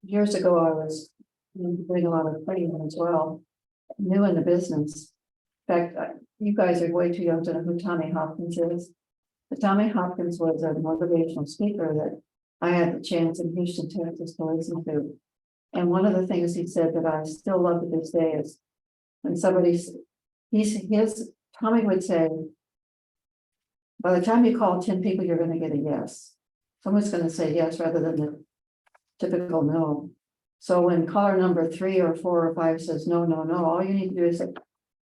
years ago, I was doing a lot of training as well, new in the business. In fact, you guys are way too young to know who Tommy Hopkins is. But Tommy Hopkins was a motivational speaker that I had the chance in Houston, Texas to listen to. And one of the things he said that I still love to this day is when Tommy would say, by the time you call 10 people, you're gonna get a yes. Someone's gonna say yes rather than the typical no. So when caller number 3 or 4 or 5 says no, no, no, all you need to do is say,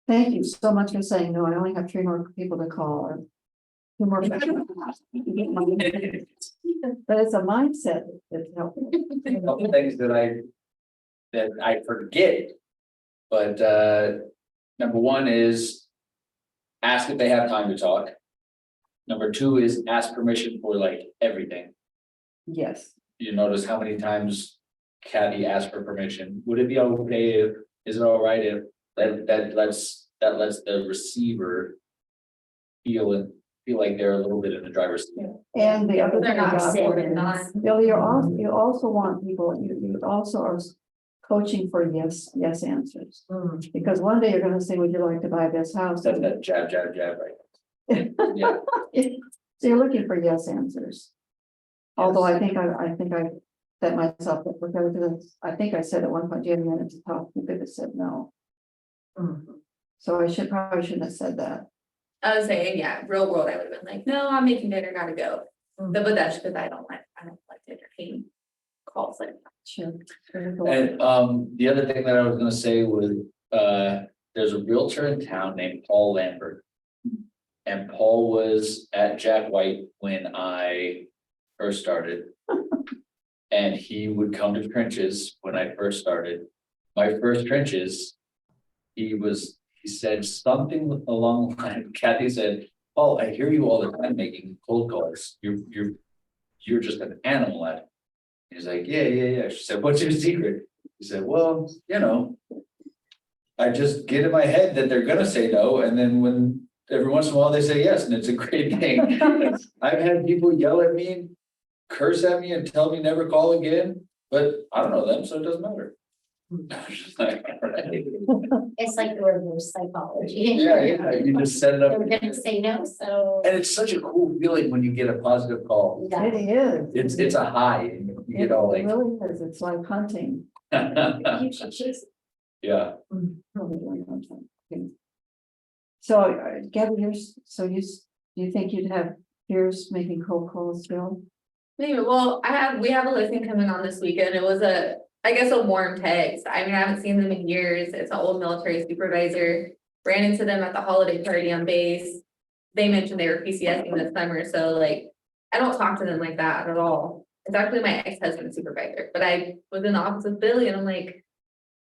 thank you so much for saying no. I only have 3 more people to call or 2 more. But it's a mindset that's helping. A couple things that I forget. But number one is ask if they have time to talk. Number 2 is ask permission for like everything. Yes, You notice how many times Kathy asked for permission. Would it be okay if, is it all right if that lets the receiver feel like they're a little bit in the driver's seat? and the other They're thing not about sitting it and is, Bill, you also want people, you also are coaching for yes answers. Because one day you're gonna say, would you like to buy this house? That's that jab, right? Yeah. So you're looking for yes answers. Although I think I set myself up because I think I said at one point, do you have a minute to talk? You could have said no. So I probably shouldn't have said that. I was saying, yeah, real world, I would have been like, no, I'm making dinner, gotta go. But that's because I don't like to entertain calls like that. Sure. And the other thing that I was gonna say was, there's a realtor in town named Paul Lambert. And Paul was at Jack White when I first started. And he would come to trenches when I first started. My first trenches. He said something along the line, Kathy said, "Oh, I hear you all the time making cold calls. You're just an animal at it." He's like, yeah. She said, "What's your secret?" He said, "Well, I just get in my head that they're gonna say no, and then when every once in a while they say yes, and it's a great thing." I've had people yell at me, curse at me, and tell me never call again, but I don't know them, so it doesn't matter. I was just like, all right. It's like the reverse psychology. Yeah, you just set it up. They're gonna say no, so. And it's such a cool feeling when you get a positive call. Yeah. It is. It's a high, and you It get all like. really is. It's like hunting. You should choose. Yeah, So Gabby, you think you'd have fears making cold calls still? Maybe, well, we have a listing coming on this weekend. It was I guess a warm text. I mean, I haven't seen them in years. It's an old military supervisor. Ran into them at the holiday party on base. They mentioned they were PCSing this summer, so like, I don't talk to them like that at all. It's actually my ex-husband's supervisor, but I was in the office with Billy and I'm like,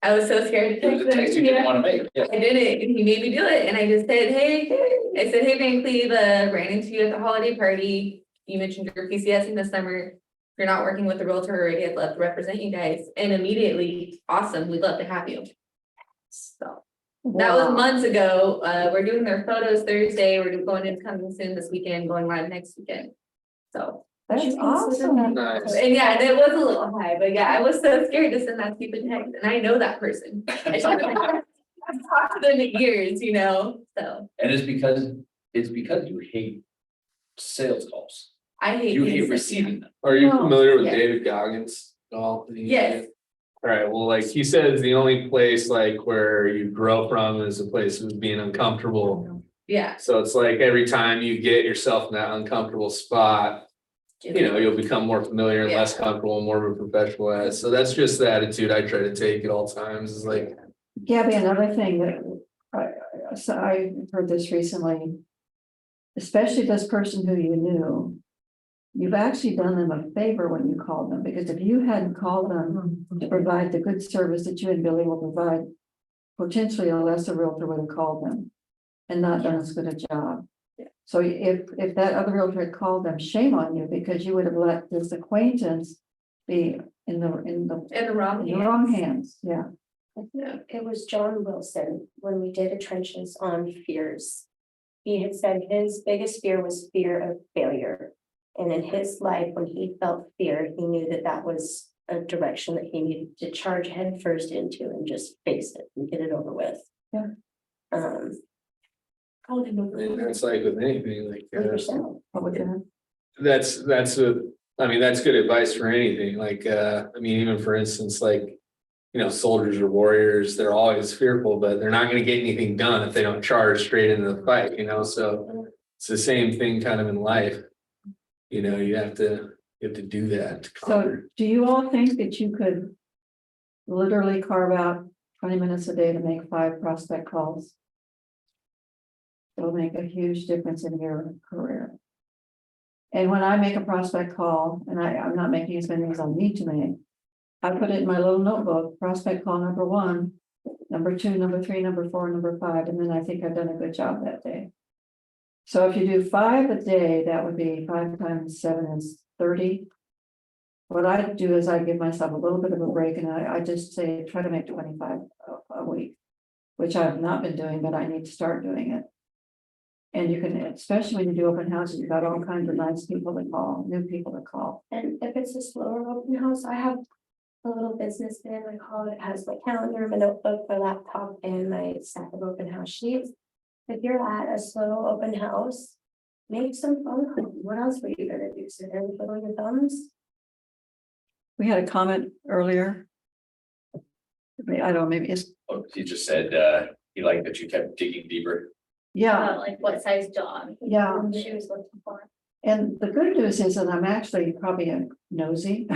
I was so scared to it was text a text them. you didn't Yeah. wanna make, yeah. I did it and he made me do it and I just said, hey, Van Cleve, ran into you at the holiday party. You mentioned you're PCSing this summer. You're not working with the realtor already. I'd love to represent you guys. And immediately, awesome, we'd love to have you. So that was Wow. months ago. We're doing their photos Thursday. We're going in coming soon this weekend, going live next weekend. So, That's You consider awesome. Nice. and yeah, and it was a little high, but yeah, I was so scared to send that stupid text and I know that person. I've talked to them in years, so And it's because you hate sales calls. I hate. You being hate sick. receiving them. Are you No. familiar with Yeah. David Goggins? Yes. Alright, well, like he says, the only place like where you grow from is a place of being uncomfortable. Yeah. So it's like every time you get yourself in that uncomfortable spot, you'll become more familiar and less comfortable and more of a professional at it. So that's just the attitude I try to take at all times is like, Gabby, another thing that I heard this recently. Especially this person who you knew. You've actually done them a favor when you called them, because if you hadn't called them to provide the good service that you and Billy will provide. Potentially a lesser realtor would have called them and not done as good a job. So if that other realtor had called them, shame on you, because you would have let this acquaintance be in the In the wrong hands, yeah. I think it was John Wilson when we did a trenches on fears. He had said his biggest fear was fear of failure. And in his life, when he felt fear, he knew that that was a direction that he needed to charge headfirst into and just face it and get it over with. Yeah. I mean, that's like with anything, like, For yourself. Probably gonna- that's good advice for anything, like, even for instance, like. Soldiers or warriors, they're always fearful, but they're not gonna get anything done if they don't charge straight into the fight, so it's the same thing kind of in life. You have to do that. to So conquer. do you all think that you could literally carve out 20 minutes a day to make 5 prospect calls? It'll make a huge difference in your career. And when I make a prospect call, and I'm not making as many as I need to make, I put it in my little notebook, prospect call number 1, number 2, number 3, number 4, number 5, and then I think I've done a good job that day. So if you do 5 a day, that would be 5 times 7 is 30. What I do is I give myself a little bit of a break and I just say, try to make 25 a week, which I've not been doing, but I need to start doing it. And you can, especially when you do open houses, you've got all kinds of nice people to call, new people to call. And if it's a slower open house, I have a little business bin, I call it, it has my calendar, my notebook, my laptop, and my stack of open house sheets. If you're at a slow open house, make some phone calls. What else were you gonna do? Sit there and twiddle your thumbs? We had a comment earlier. I don't know, maybe it's, Oh, he just said, he liked that you kept digging deeper. yeah, Like what size dog? Yeah. She was looking for. and the good news is that I'm actually probably a nosy.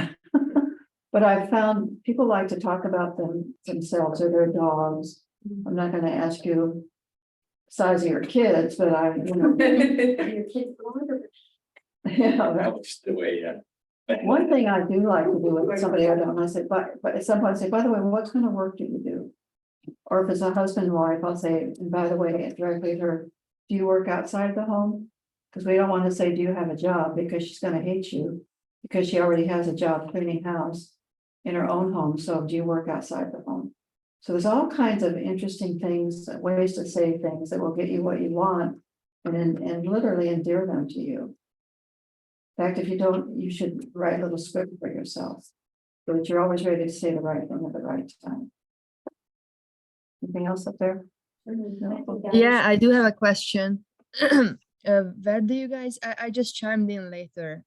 But I've found people like to talk about themselves or their dogs. I'm not gonna ask you size of your kids, but I, you know, Your kids belong to yeah, right. That was the way, yeah. One thing I do like to do with somebody I don't, I say, but at some point I say, by the way, what kind of work do you do? Or if it's a husband and wife, I'll say, and by the way, directly to her, do you work outside the home? Because we don't want to say, do you have a job? Because she's gonna hate you. Because she already has a job cleaning house in her own home, so do you work outside the home? So there's all kinds of interesting things, ways to say things that will get you what you want. And literally endear them to you. In fact, if you don't, you should write a little script for yourself. So that you're always ready to say the right thing at the right time. Anything else up there? No? Yeah, I do have a question. Where do you guys, I just chimed in later.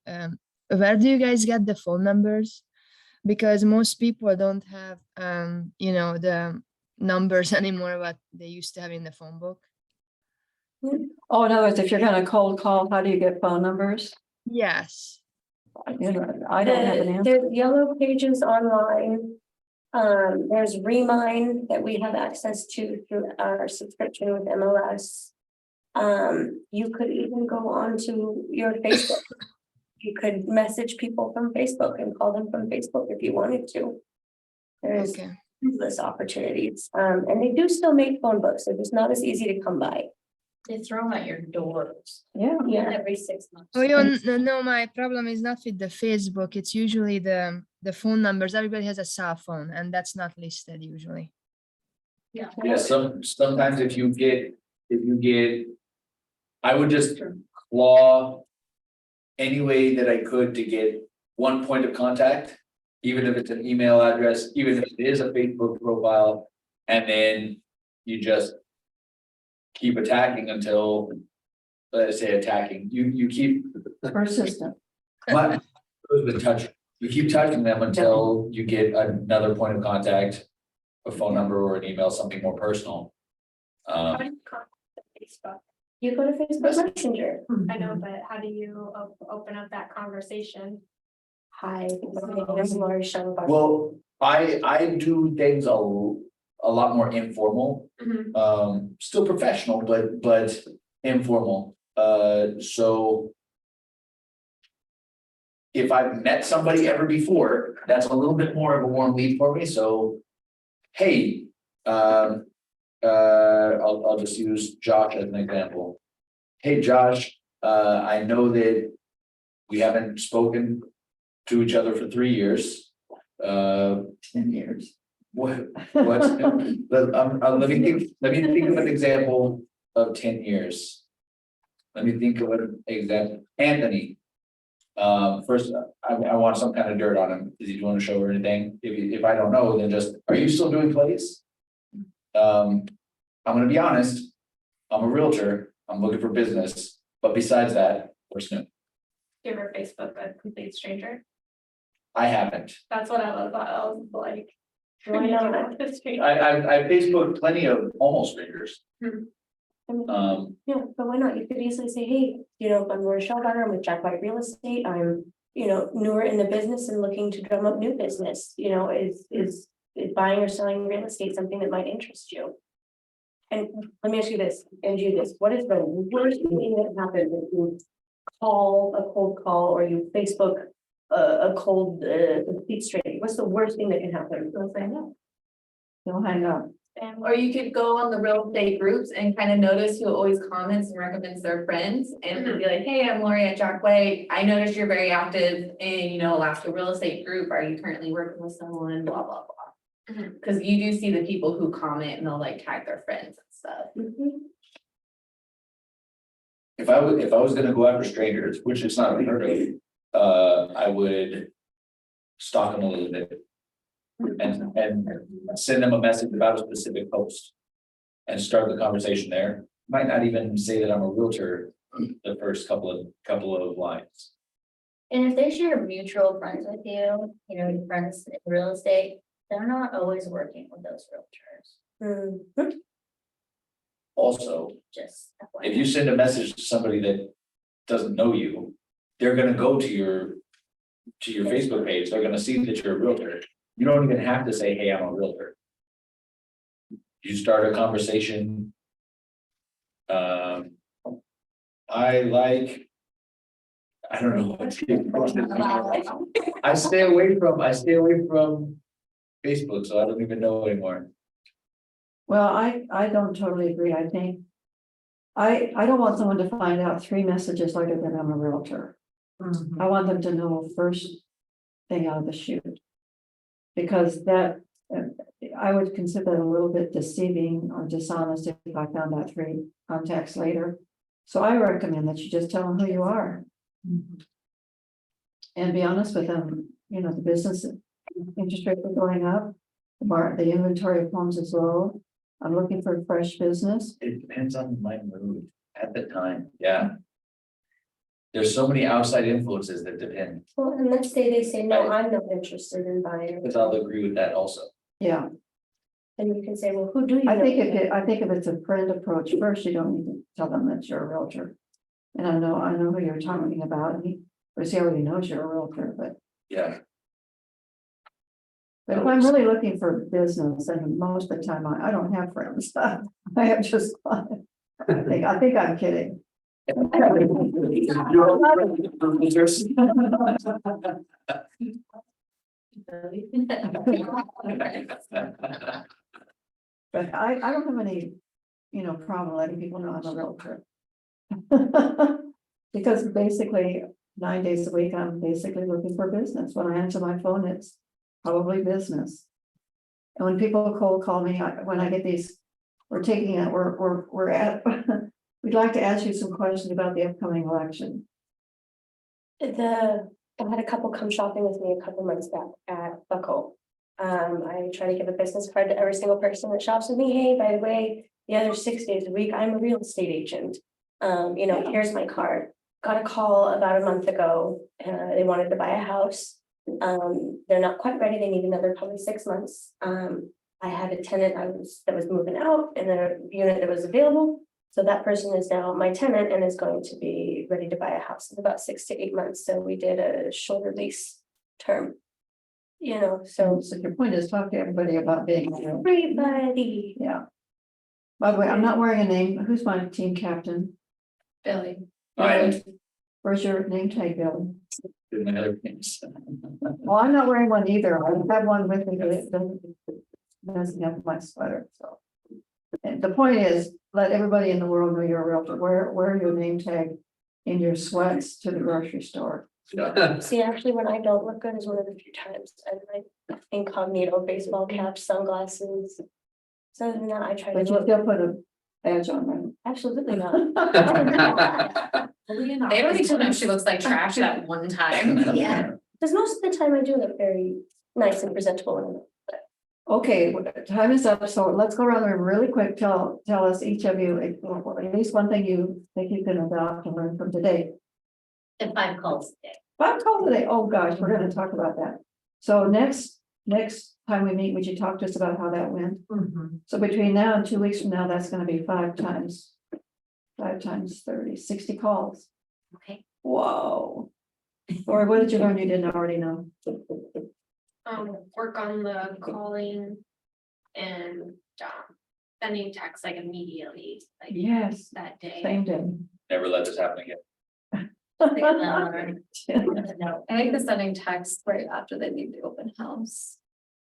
Where do you guys get the phone numbers? Because most people don't have, you know, the numbers anymore what they used to have in the phone book. Oh, in other words, if you're gonna cold call, how do you get phone numbers? Yes. You know, I don't have an answer. There's yellow pages online. There's Remine that we have access to through our subscription with MLS. You could even go onto your Facebook. You could message people from Facebook and call them from Facebook if you wanted to. There's Okay. endless opportunities, and they do still make phone books, they're just not as easy to come by. They throw them at your doors. Yeah, Yeah. Every 6 months. Oh, no, my problem is not with the Facebook. It's usually the phone numbers. Everybody has a cell phone and that's not listed usually. Yeah. Yeah, sometimes if you get. I would just claw. Any way that I could to get one point of contact, even if it's an email address, even if it is a Facebook profile, and then you just. Keep attacking until, let's say attacking, you keep, persistent. my, the touch, you keep touching them until you get another point of contact. A phone number or an email, something more personal. Facebook. You go to Facebook Messenger. I know, but how do you open up that conversation? Hi, there's Lori Shelley. Well, I do things a lot more informal. Still professional, but informal, so. If I've met somebody ever before, that's a little bit more of a warm lead for me, so. Hey, I'll just use Josh as an example. Hey, Josh, I know that we haven't spoken to each other for 3 years. 10 years. What's let me think of an example of 10 years. Let me think of an example. Anthony. First, I want some kind of dirt on him. Is he doing a show or anything? If I don't know, then just, are you still doing plays? I'm gonna be honest. I'm a realtor. I'm looking for business, but besides that, we're new. You ever Facebook a complete stranger? I haven't. That's what I was like. Why not? I Facebooked plenty of almost strangers. Yeah, but why not? You could easily say, hey, you know, I'm Laura Shellgarter, I'm with Jack White Real Estate, I'm, you know, newer in the business and looking to drum up new business, you know, is buying or selling real estate something that might interest you? And let me ask you this, and you this, what is the worst thing that happened when you call a cold call or you Facebook a cold complete stranger? What's the worst thing that can happen? They'll say no. You'll hang up. And Or you could go on the real estate groups and kind of notice who always comments and recommends their friends and then be like, hey, I'm Lori at Jack White. I noticed you're very active in, you know, Alaska real estate group. Are you currently working with someone? Blah, blah, blah. Cause you do see the people who comment and they'll like tag their friends and stuff. If I was gonna go after strangers, which is not unheard of, I would stalk them a little bit. And send them a message about a specific post. And start the conversation there. Might not even say that I'm a realtor the first couple of lines. And if they share mutual friends with you, you know, your friends in real estate, they're not always working with those realtors, Mhm. Also, just. if you send a message to somebody that doesn't know you, they're gonna go to your to your Facebook page, they're gonna see that you're a realtor. You don't even have to say, hey, I'm a realtor. You start a conversation. I like. I don't know what to. I stay away from Facebook, so I don't even know anymore. Well, I don't totally agree. I think. I don't want someone to find out 3 messages later that I'm a realtor. I want them to know first thing out of the chute. Because that, I would consider that a little bit deceiving or dishonest if I found out 3 contacts later. So I recommend that you just tell them who you are. And be honest with them, you know, the business interest rates are going up. The inventory of homes is low. I'm looking for a fresh business. It depends on my mood at the time, yeah. There's so many outside influences that depend, Well, and let's say they say, no, I'm not interested in buying. because I'll agree with that also. Yeah, And you can say, well, who do you? I know? think if it's a friend approach first, you don't need to tell them that you're a realtor. And I know who you're talking about. He already knows you're a realtor, but Yeah, if I'm really looking for business, and most of the time I don't have friends. I have just, I think I'm kidding. But I don't have any, problem letting people know I'm a realtor. Because basically 9 days a week, I'm basically looking for business. When I answer my phone, it's probably business. And when people cold call me, when I get these, we're at, we'd like to ask you some questions about the upcoming election. I had a couple come shopping with me a couple months back at Buckle. I try to give a business card to every single person that shops with me. Hey, by the way, the other 6 days a week, I'm a real estate agent. Here's my card. Got a call about a month ago. They wanted to buy a house. They're not quite ready. They need another probably 6 months. I had a tenant that was moving out in a unit that was available. So that person is now my tenant and is going to be ready to buy a house in about 6 to 8 months. So we did a shorter lease term. So So your point is talk to everybody about being a realtor. everybody. Yeah. By the way, I'm not wearing a name. Who's my team captain? Billy. I Where's your name tag, Billy? do my other things. Well, I'm not wearing one either. I have one with me, but it doesn't messing up my sweater, so. And the point is, let everybody in the world know you're a realtor. Wear your name tag in your sweats to the grocery store. See, actually, when I don't look good is one of the few times I like incognito baseball cap, sunglasses. So other than that, I try But to you look, still put a badge on, right? absolutely not. They don't need to know she looks like trash that one time. Yeah, because most of the time I do look very nice and presentable. And Okay, time is up, so let's go around there really quick. Tell us each of you at least one thing you think you can adopt and learn from today. And 5 calls a day. 5 calls today. Oh, gosh, we're gonna talk about that. So next time we meet, would you talk to us about how that went? So between now and 2 weeks from now, that's gonna be 5 times 30, 60 calls. Okay. Whoa. Or what did you learn you didn't already know? Work on the calling and sending texts like immediately, like Yes, that day. same day. Never let this happen again. I like the sending texts right after they leave the open house.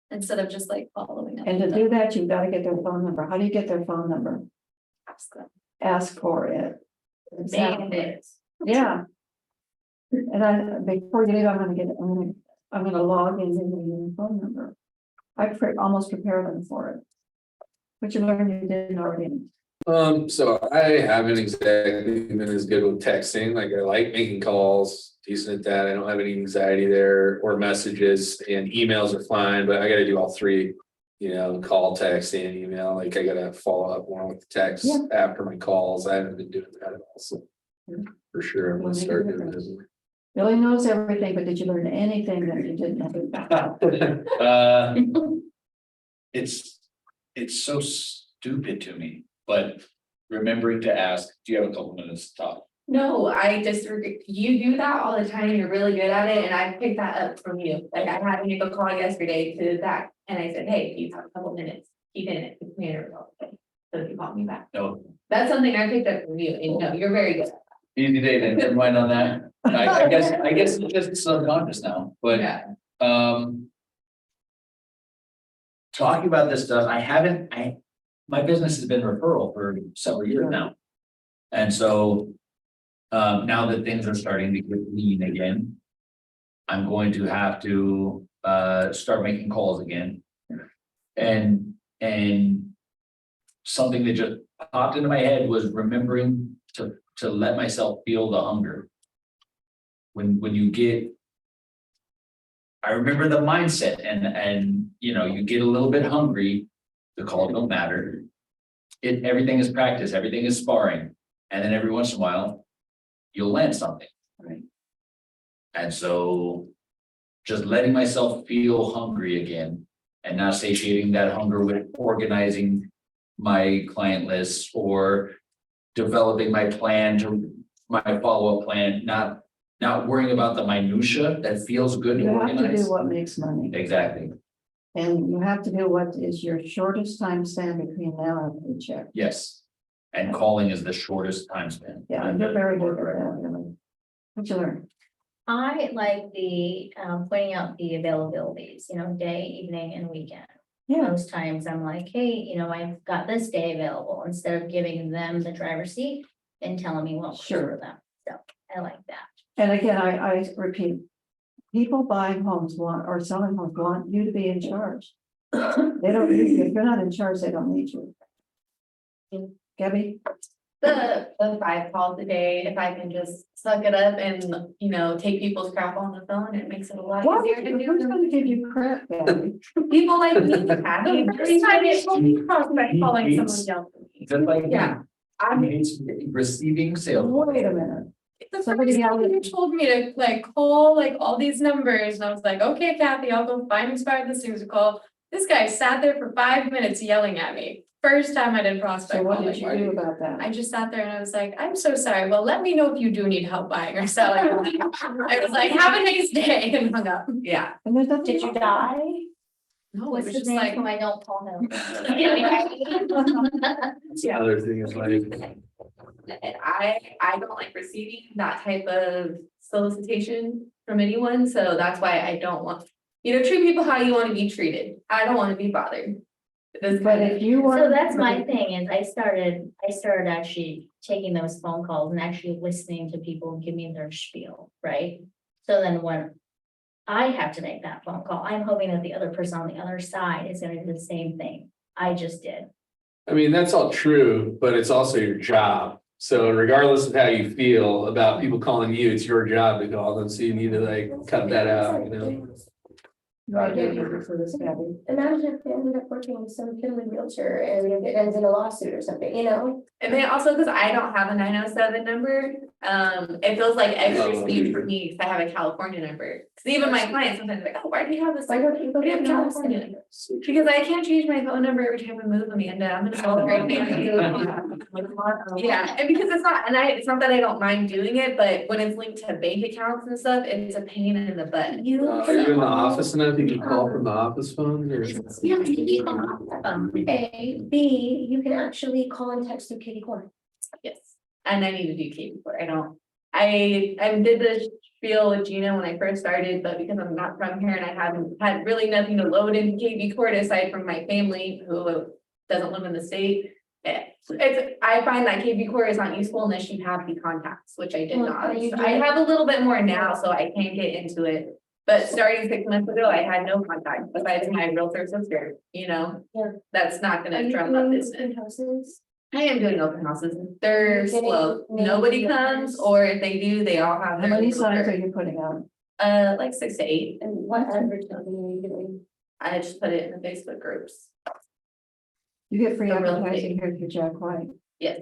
Instead of just like following up. And to with do them. that, you've got to get their phone number. How do you get their phone number? Ask them. Ask for it. Exactly. Yeah. And before you leave, I'm gonna log in your phone number. I almost prepare them for it. But you learned you didn't already. So I haven't exactly been as good with texting, like I like making calls, decent at that, I don't have any anxiety there, or messages, and emails are fine, but I gotta do all 3. Call, text, and email, like I gotta follow up more with the text Yeah. after my calls, I haven't been doing that at all, so. For sure, I'm gonna start doing this. Billy knows everything, but did you learn anything that you didn't know? It's so stupid to me, but remembering to ask, do you have a couple minutes to talk? No, I just, you do that all the time, you're really good at it, and I picked that up from you, like I had to make a call yesterday to that, and I said, hey, you have a couple minutes, keep in it, it's me. So if you call me back, No, that's something I picked up from you, and no, you're very good. easy day then, never mind on that. I guess it's just subconscious now, but, Yeah. talking about this stuff, my business has been referral for several years now. And so, now that things are starting to get lean again, I'm going to have to, start making calls again. And something that just popped into my head was remembering to let myself feel the hunger. When you get. I remember the mindset and, you get a little bit hungry, the calls don't matter. Everything is practice, everything is sparring, and then every once in a while, you'll land something. Right. And so, just letting myself feel hungry again and not satiating that hunger with organizing my client lists or developing my follow-up plan, not worrying about the minutia that feels good to You have to do organize. what makes money, Exactly, and you have to do what is your shortest time span between now and paycheck. yes. And calling is the shortest time span. Yeah, you're very good at that, really. What'd you learn? I like the pointing out the availabilities, day, evening and weekend. Yeah, Most times I'm like, hey, I've got this day available instead of giving them the driver's seat and telling me what works Sure. for them. So I like that. and again, I repeat, people buying homes or selling homes want you to be in charge. They don't, need you. If you're not in charge, they don't need you. Gabby? The 5 calls a day, if I can just suck it up and, take people's crap on the phone, it makes it a lot What? easier to do. Who's gonna give you crap, Gabby? People like me, Kathy, every time it told me prospect calling someone else. Just like. Yeah. I hate receiving sales. Wait a minute. The Somebody first time yelled you at- told me to call all these numbers, and I was like, okay, Kathy, I'll go find Inspired Listings to call. This guy sat there for 5 minutes yelling at me. First time I did prospect So what calling. did you do about that? I just sat there and I was like, I'm so sorry. Well, let me know if you do need help buying or selling. I was like, have a nice day, and hung up. Yeah. And there's nothing. Did you die? No, it What's was his just name like, so I don't call him? The other thing is I don't like receiving that type of solicitation from anyone, so that's why I don't want, treat people how you want to be treated. I don't want to be bothered. But if you want. So that's my thing is I started actually taking those phone calls and actually listening to people give me their spiel, right? So then when I have to make that phone call, I'm hoping that the other person on the other side is gonna do the same thing I just did. I mean, that's all true, but it's also your job. So regardless of how you feel about people calling you, it's your job to call them, so you need to cut that out, You are doing for this, Gabby. Imagine if they ended up working with some Finley realtor and it ends in a lawsuit or something, And then also, because I don't have a 907 number, it feels like extra Oh. speed for me, because I have a California number. Because even my clients sometimes are like, oh, why do you have this? Why don't you go Why do you to have California? Because I can't change my phone number every time I move, Amanda. I'm gonna celebrate family. Yeah, and because it's not that I don't mind doing it, but when it's linked to bank accounts and stuff, it's a pain in the butt. Are you in the office enough? You can call from the office phone or? Yeah, you can, A, B, you can actually call and text through Katie Corn. Yes, and I need to do Katie before. I did the spiel with Gina when I first started, but because I'm not from here and I haven't had really nothing to load in KB Court aside from my family who doesn't live in the state. I find that KB Court is not useful unless you have the contacts, which I did Well, not. you So do. I have a little bit more now, so I can get into it. But starting 6 months ago, I had no contact besides my realtor sister, Yeah. that's not Are gonna you drum up doing business. open houses? I am doing open houses. They're You're getting slow. names Nobody and comes, numbers? or if they do, they all have How their. many signs are realtor. you putting out? Like 6 to 8. And what advertising are you doing? I just put it in the Facebook groups. You get free The real advertising estate. here through Jack White. Yes.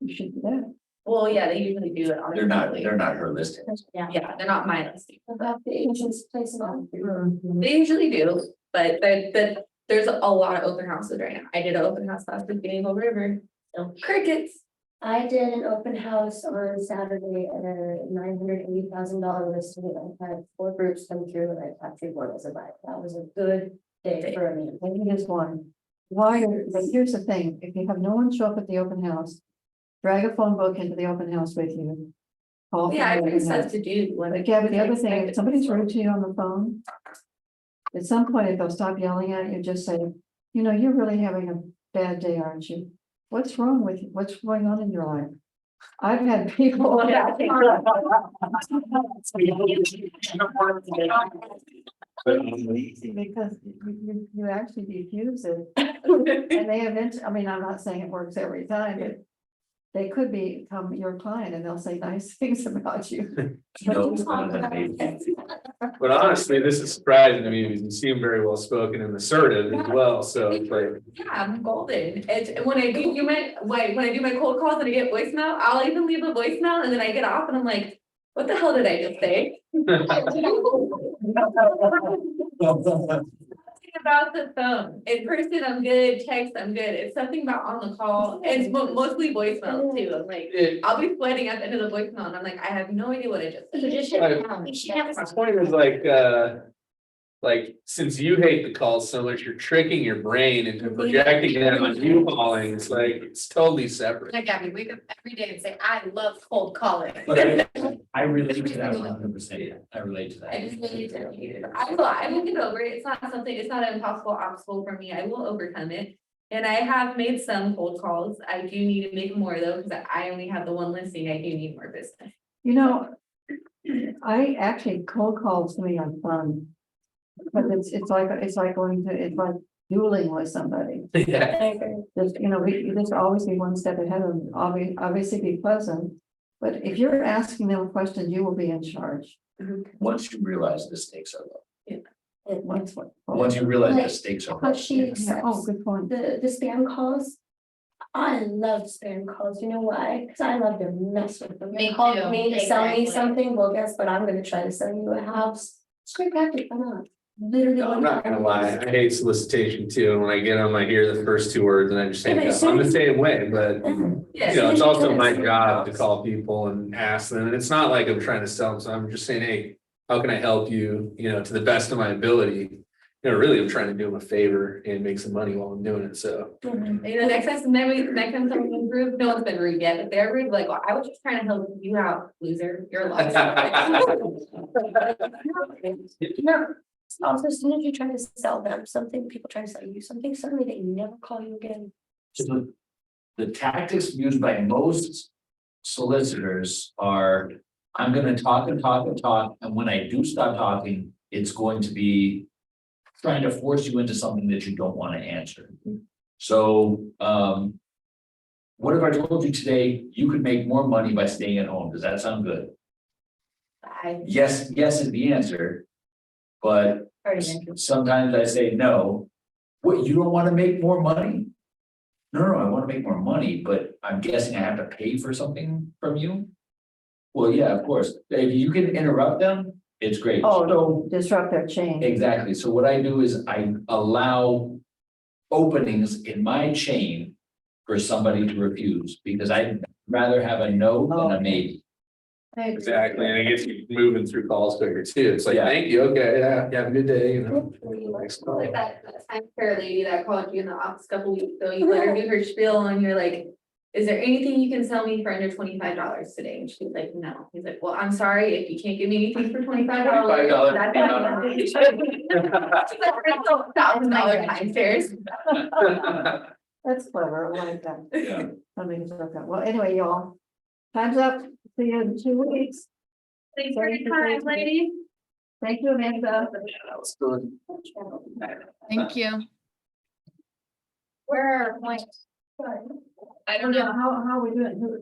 You should do that. Well, yeah, they usually do it. on They're their not her listing. Yeah, they're not my listing. We'll have the agents place them on. They usually do, but there's a lot of open houses right now. I did an open house last week in Eagle River. So crickets. I did an open house on Saturday at a $980,000 listing. I had 4 groups come through and I captured one as a buyer. That was a good day for me. I think it's one. Why, but here's the thing, if you have no one show up at the open house, drag a phone book into the open house with you. Call from Yeah, the I think open it's house. tough to do. when But yeah, but the it's other thing, if expected. somebody's rude to you on the phone. At some point, if they'll stop yelling at you, just say, you know, you're really having a bad day, aren't you? What's wrong with you? What's going on in your life? I've had people. Easy because you actually diffuse it. And they eventually, I mean, I'm not saying it works every time, but. They could become your client and they'll say nice things about you. But honestly, this is surprising to me because you seem very well spoken and assertive as well, so it's like. Yeah, I'm golden. And when I do when I do my cold calls and I get voicemail, I'll even leave a voicemail and then I get off and I'm like, what the hell did I just say? About the phone, in person, I'm good, text, I'm good, it's something about on the call, it's mostly voicemail too, I'm like, I'll be sweating at the end of the voicemail, and I'm like, I have no idea what I just said. You just shut it down. You should have My point is like, since you hate the calls so much, you're tricking your brain into projecting that on you calling, it's like, it's totally separate. Like, I mean, wake up every day and say, I love cold calling. But I relate to that 100%. I relate to that. I just really do. I will get over it. It's not something, it's not an impossible obstacle for me. I will overcome it. And I have made some cold calls. I do need to make more though, because I only have the one listing. I do need more business. You know, I actually cold calls to me are fun. But it's like going to, it's like dueling with somebody. Yeah. Just, you know, you just always be one step ahead of them, obviously be pleasant. But if you're asking them questions, you will be in charge. Once you realize the stakes are low. Once You realize the stakes are low. How she Yeah, accepts oh, good point. the spam calls. I love spam calls. You know why? Because I love to mess with them. They Me call too. me to sell me Exactly. something. Well, guess what? I'm gonna try to sell you a house. It's great practice. Why not? Literally. I'm not gonna lie, I hate solicitation too, and when I get them, I hear the first 2 words and I just Yeah, hang but up. as soon I'm the as- same way, but. Yeah. You know, it's also my job to call people and ask them, and it's not like I'm trying to sell them, so I'm just saying, hey, how can I help you, you know, to the best of my ability? You know, really, I'm trying to do them a favor and make some money while I'm doing it, so. Mhm. You know, next time someone's rude, no one's been rude yet, if they're rude, like, well, I was just trying to help you out, loser, you're a loser. No. Also, as soon as you try to sell them something, people try to sell you something, suddenly they never call you again. So the tactics used by most solicitors are, I'm gonna talk and talk and talk, and when I do stop talking, it's going to be trying to force you into something that you don't want to answer. So, what if I told you today, you could make more money by staying at home? Does that sound good? Yes is the answer. But sometimes I say no. What, you don't want to make more money? No, I want to make more money, but I'm guessing I have to pay for something from you? Well, yeah, of course. If you can interrupt them, it's great. Oh, So, disrupt their chain. exactly. So what I do is I allow openings in my chain for somebody to refuse, because I'd rather have a no than a maybe. Exactly, and it gets you moving through calls quicker too, it's like, Yeah. thank you, okay, yeah, have a good day, you know. Next call. Like that time care lady that called you in the office a couple weeks ago, you let her do her spiel and you're like, is there anything you can sell me for under $25 today? And she's like, no. He's like, well, I'm sorry, if you can't give me anything for $25. $25, that's not- She's like, $1,000 time shares. That's clever, I like that. Yeah. I mean, it's okay. Well, anyway, y'all, time's up. See you in 2 weeks. Thanks for your time, lady. Thank you, Amanda. Thank you. Where are my? I don't know. How are we doing?